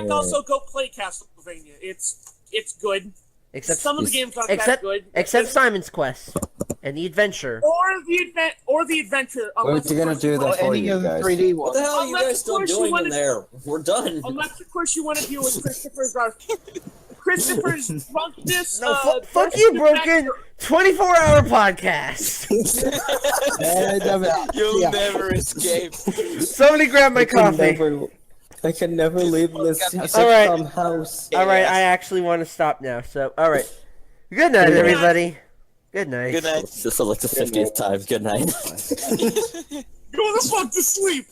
[SPEAKER 3] also go play Castlevania. It's good.
[SPEAKER 1] Except
[SPEAKER 3] Some of the games aren't that good.
[SPEAKER 1] except Simon's Quest and the adventure.
[SPEAKER 3] Or the adventure.
[SPEAKER 6] What's he gonna do that for
[SPEAKER 4] Any
[SPEAKER 6] you
[SPEAKER 4] of the
[SPEAKER 6] guys?
[SPEAKER 4] 3D
[SPEAKER 2] What
[SPEAKER 4] ones.
[SPEAKER 2] the hell are you
[SPEAKER 3] Unless,
[SPEAKER 2] guys
[SPEAKER 3] of
[SPEAKER 2] still
[SPEAKER 3] course, you
[SPEAKER 2] doing in
[SPEAKER 3] wanna-
[SPEAKER 2] there? We're done.
[SPEAKER 3] Unless, of course, you want to deal with Christopher's drunkenness.
[SPEAKER 1] No, fuck you, Broken. 24-hour podcast.
[SPEAKER 5] You'll never escape.
[SPEAKER 1] Somebody grab my coffee.
[SPEAKER 6] I can never leave this
[SPEAKER 1] Alright.
[SPEAKER 6] house.
[SPEAKER 1] All right, I actually want to stop now. So, all right. Good night, everybody. Good night.
[SPEAKER 5] Good night.
[SPEAKER 2] This is like the 50th time. Good night.
[SPEAKER 3] Go the fuck to sleep.